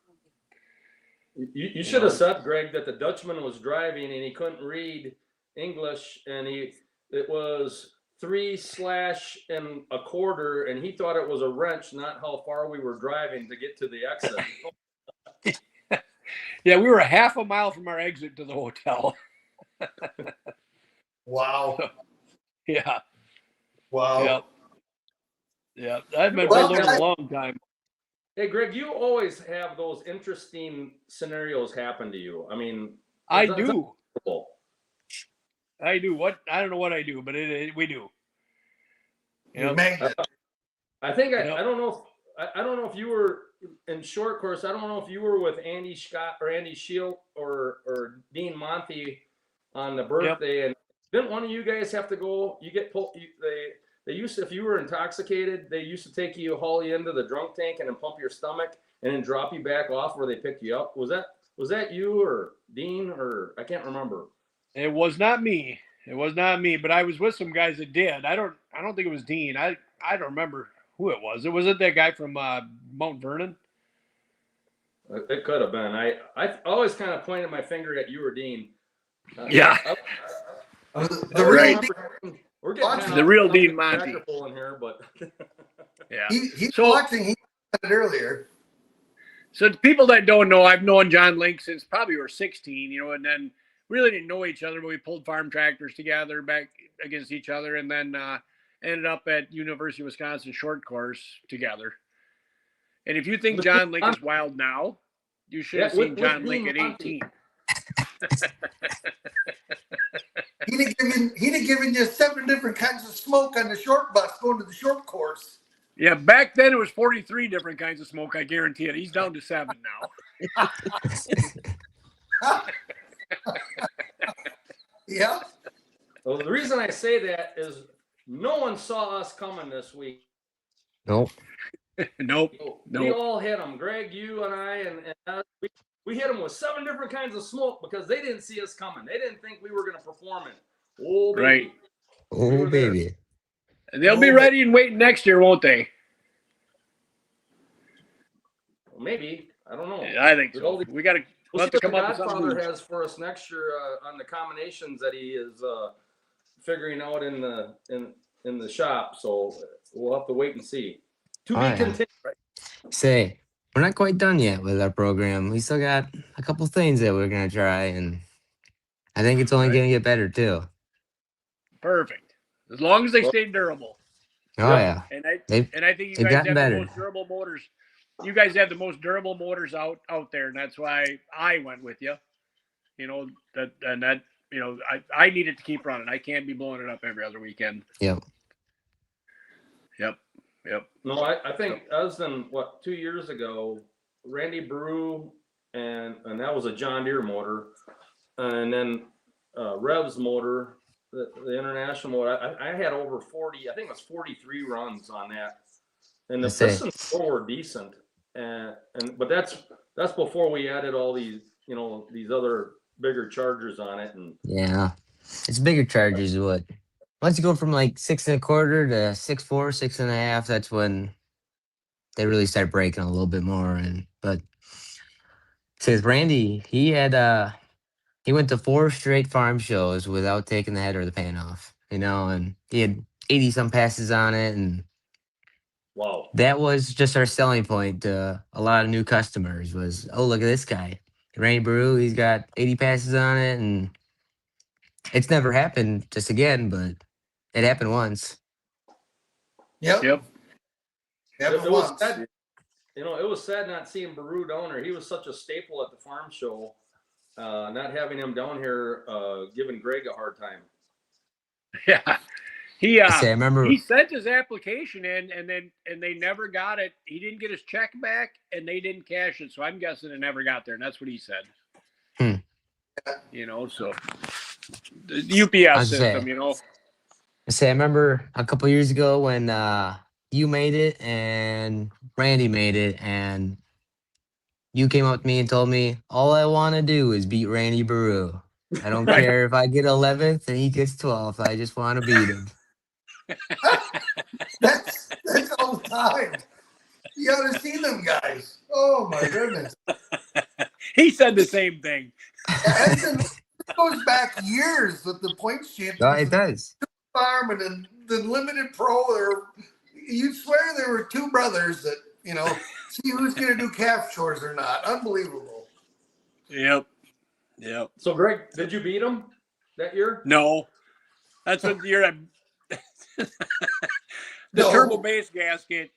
You should have said, Greg, that the Dutchman was driving and he couldn't read English, and it was 3/1/4, and he thought it was a wrench, not how far we were driving to get to the exit. Yeah, we were a half a mile from our exit to the hotel. Wow. Yeah. Wow. Yep. Yeah, I've been Well, pulled over a long time. Hey, Greg, you always have those interesting scenarios happen to you. I mean, I it's do. unbelievable. I do. I don't know what I do, but we do. You're Yep. magnet. I think Yep. I don't know if you were in short course. I don't know if you were with Andy Scott or Andy Shield or Dean Monty on the birthday, and didn't one of you guys have to go? You get pulled. They used to, if you were intoxicated, they used to take you, haul you into the drunk tank, and then pump your stomach, and then drop you back off where they picked you up. Was that you or Dean, or I can't remember. It was not me. It was not me, but I was with some guys that did. I don't think it was Dean. I don't remember who it was. It wasn't that guy from Mount Vernon. It could have been. I always kind of pointed my finger at you or Dean. Yeah. The real Dean, We're getting kind the of real Dean Monty in here, but yeah. he's So- watching. He said it earlier. So the people that don't know, I've known John Link since probably we were 16, and then really didn't know each other, but we pulled farm tractors together back against each other, and then ended up at University of Wisconsin short course together. And if you think John Link is wild now, you should have seen John Link at 18. He'd have given you 7 different kinds of smoke on the short bus going to the short course. Yeah, back then it was 43 different kinds of smoke. I guarantee it. He's down to 7 now. Yeah. Well, the reason I say that is no one saw us coming this week. Nope. Nope. We all hit them. Greg, you and I, and us, we hit them with 7 different kinds of smoke because they didn't see us coming. They didn't think we were going to perform it. Oh, baby. Right. Oh, baby. And they'll be ready and waiting next year, won't they? Well, maybe. I don't know. I think so. We got to. We'll see have to what come the up with something. Godfather has for us next year on the combinations that he is figuring out in the shop. So we'll have to wait and see. To be continued. Say, we're not quite done yet with our program. We still got a couple things that we're gonna try, and I think it's only gonna get better too. Perfect. As long as they stay durable. Oh yeah. And I They've think you they've guys gotten have better. the most durable motors. You guys have the most durable motors out there, and that's why I went with you. I need it to keep running. I can't be blowing it up every other weekend. Yep. No, I think other than 2 years ago, Randy Brew and that was a John Deere motor, and then Rev's motor, the international motor. I had over 40. I think it was 43 runs on that, and the pistons were decent. But that's before we added all these these other bigger chargers on it. And yeah, it's bigger chargers. Once you go from like 6 1/4 to 6.4, 6.5, that's when they really start breaking a little bit more. But says Randy, he went to 4 straight farm shows without taking the head or the pan off, and he had 80 some passes on it, and Wow. that was just our selling point to a lot of new customers was, oh, look at this guy, Randy Baru, he's got 80 passes on it, and it's never happened just again, but it happened once. Yep. Yep. Happened It was once. sad, you know, it was sad not seeing Baru down there. He was such a staple at the farm show. Not having him down here, giving Greg a hard time. Yeah. I remember He sent his application in, and they never got it. He didn't get his check back, and they didn't cash it. So I'm guessing it never got there, and that's what he said. You know, so the UPS system, you know. I remember a couple years ago when you made it and Randy made it, and you came up to me and told me all I want to do is beat Randy Baru. I don't Right. care if I get 11th and he gets 12th. I just want to beat him. That's all the time. You ought to see them guys. Oh my goodness. He said the same thing. It goes back years with the points champions. Oh, it does. Farm and then the limited pro. You'd swear there were two brothers that, you know, see who's going to do calf chores or not. Unbelievable. Yep. So, Greg, did you beat him that year? No. That's what you're the No. turbo base gasket.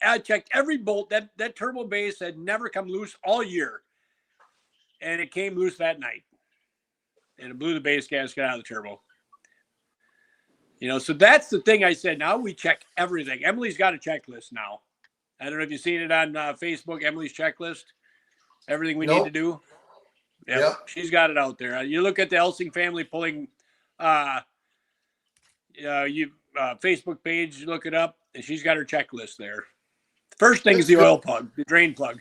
I checked every bolt. That turbo base had never come loose all year. And it came loose that night. And it blew the base gasket out of the turbo. You know, so that's the thing I said. Now we check everything. Emily's got a checklist now. I don't know if you've seen it on Facebook, Emily's checklist. Everything we need to do. Yep. She's got it out there. You look at the Elsing family pulling Facebook page, look it up, and she's got her checklist there. First thing is the oil plug, the drain plug.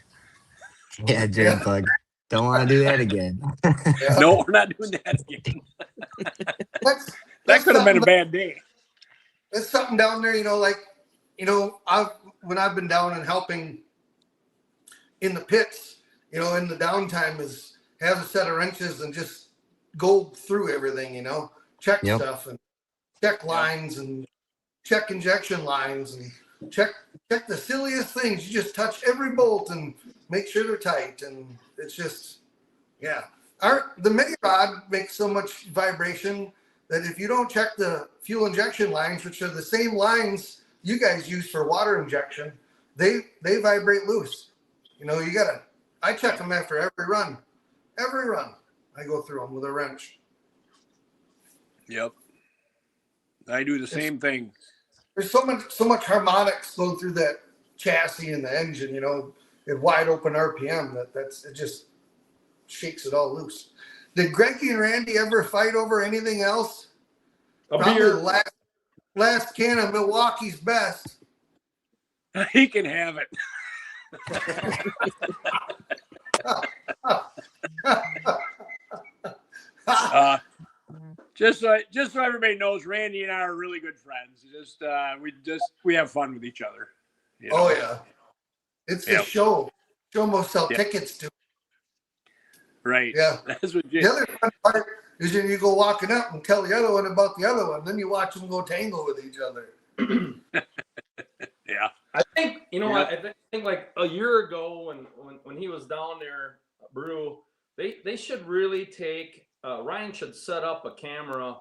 Yeah, drain plug. Don't want to do that again. No, we're not doing that again. That could have been a bad day. There's something down there, you know, like, you know, when I've been down and helping in the pits, you know, in the downtime is have a set of wrenches and just go through everything, you know, check stuff and check lines and check injection lines and check the silliest things. You just touch every bolt and make sure they're tight. And it's just, the mini rod makes so much vibration that if you don't check the fuel injection lines, which are the same lines you guys use for water injection, they vibrate loose. You know, I check them after every run. Every run, I go through them with a wrench. Yep. I do the same thing. There's so much harmonics go through that chassis and the engine, you know, at wide open RPM it just shakes it all loose. Did Greggy and Randy ever fight over anything else? Probably the last can of Milwaukee's Best. He can have it. Just so everybody knows, Randy and I are really good friends. We have fun with each other. You know? Oh yeah, it's the show. Show most sell tickets to. Right. Yeah. That's what the other fun part is when you go walking up and tell the other one about the other one, then you watch them go tangle with each other. Yeah. I think, you know, I think like a year ago when he was down there, Brew, they should really take, Ryan should set up a camera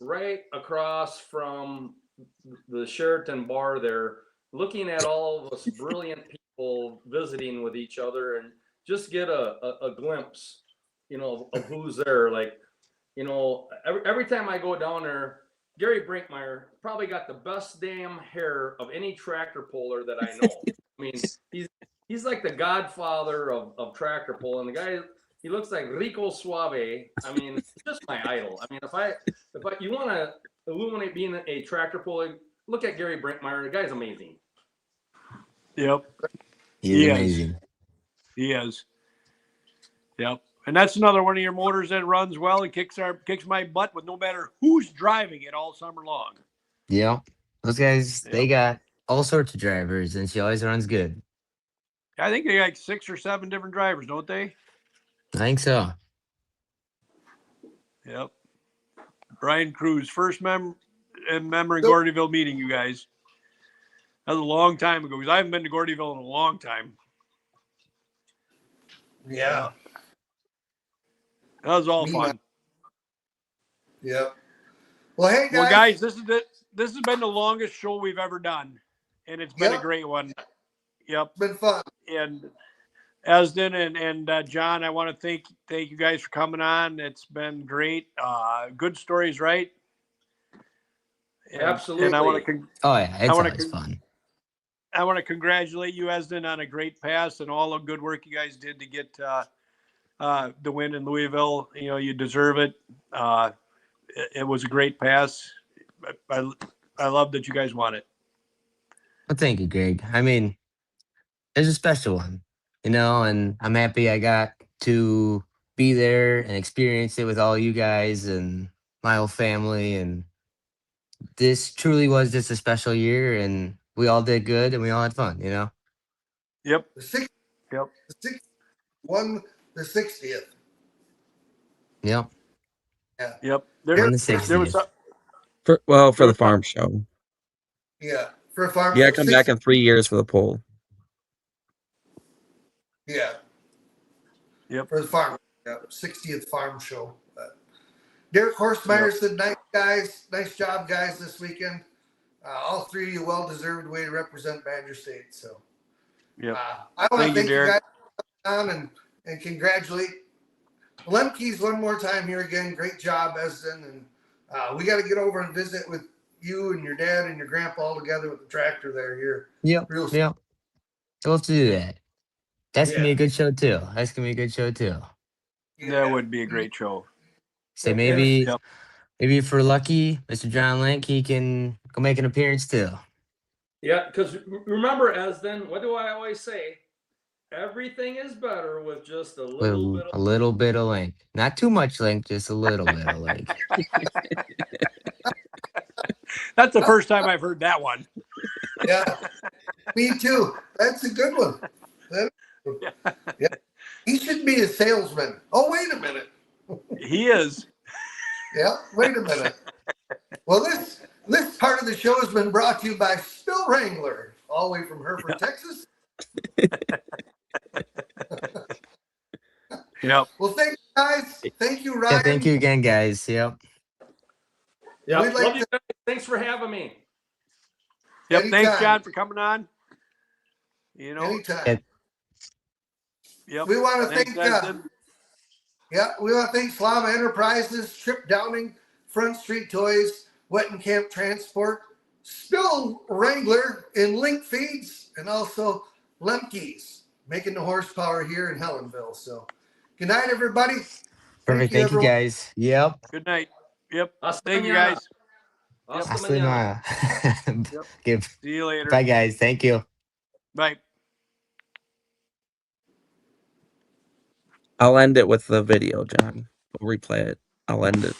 right across from the Sheraton bar there, looking at all of us brilliant people visiting with each other and just get a glimpse, you know, of who's there. Like, you know, every time I go down there, Gary Brinkmeyer probably got the best damn hair of any tractor puller that I know. I mean, he's like the godfather of tractor pulling. The guy, he looks like Rico Suave. I mean, just my idol. I mean, if you want to illuminate being a tractor puller, look at Gary Brinkmeyer. The guy's amazing. Yep. He's amazing. He is. Yep. And that's another one of your motors that runs well and kicks my butt with no matter who's driving it all summer long. Yeah. Those guys, they got all sorts of drivers, and she always runs good. I think they got like 6 or 7 different drivers, don't they? I think so. Yep. Brian Cruz, first member remembering So- Gordyville meeting you guys. That was a long time ago because I haven't been to Gordyville in a long time. Yeah. That was all Me fun. Yep. Well, hey Well, guys. guys, this has been the longest show we've ever done, and it's been a Yep. great one. Yep. It's been fun. And Esden and John, I want to thank you guys for coming on. It's been great. Good stories, right? And, Absolutely. And I want to Oh yeah, it's wanna always fun. I want to congratulate you, Esden, on a great pass and all the good work you guys did to get the win in Louisville. You know, you deserve it. It was a great pass. I love that you guys won it. Well, thank you, Greg. I mean, it's a special one, and I'm happy I got to be there and experience it with all you guys and my whole family. And this truly was just a special year, and we all did good and we all had fun, Yep. The six. Yep. The six won the 60th. Yep. Yeah. Yep. Won the There was 60th. For the farm show. Yeah. For a farm. You gotta show, come 60 back in 3 years for the poll. Yeah. Yep. For the farm. Yeah. 60th farm show. But Derek Horstmeyer said, nice job, guys, this weekend. All three of you well-deserved way to represent Badger State. So Yep. I want to Thank you, thank you Derek. guys on and congratulate Lemke's one more time here again. Great job, Esden. And we got to get over and visit with you and your dad and your grandpa all together with the tractor there here. Yep. Real Yep. We'll have to do that. That's gonna be Yeah. a good show too. That's gonna be a good show too. That would be a great show. So maybe Yep. maybe if we're lucky, Mr. John Link, he can go make an appearance too. Yeah, because remember, as then, what do I always say? Everything is better with just a little With bit a little bit of Link. Not too much Link, just a little bit of Link. That's the first time I've heard that one. Yeah. Me too. That's a good one. Yeah. He should be a salesman. Oh, wait a minute. He is. Yeah, wait a minute. Well, this part of the show has been brought to you by Spill Wrangler, all the way from Hereford, Texas. Yep. Well, thank you guys. Thank you, Ryan. Yeah, thank you again, guys. Yep. Yeah, We'd like love you guys. Thanks for having me. Yep. Anytime. Thanks, John, for coming on. You know. Anytime. Yep. We want to Thanks, thank Esden. we want to thank Slama Enterprises, Trip Downing, Front Street Toys, Wetton Camp Transport, Spill Wrangler in Link Feeds, and also Lemke's, making the horsepower here in Helenville. So good night, everybody. Perfect. Thank you, everyone. guys. Yep. Good night. Yep. Hasta Thank you, mañana. guys. Hasta Hasta mañana. mañana. Yep. Give. See you later. Bye, guys. Thank you. Bye. I'll end it with the video, John. We'll replay it. I'll end it.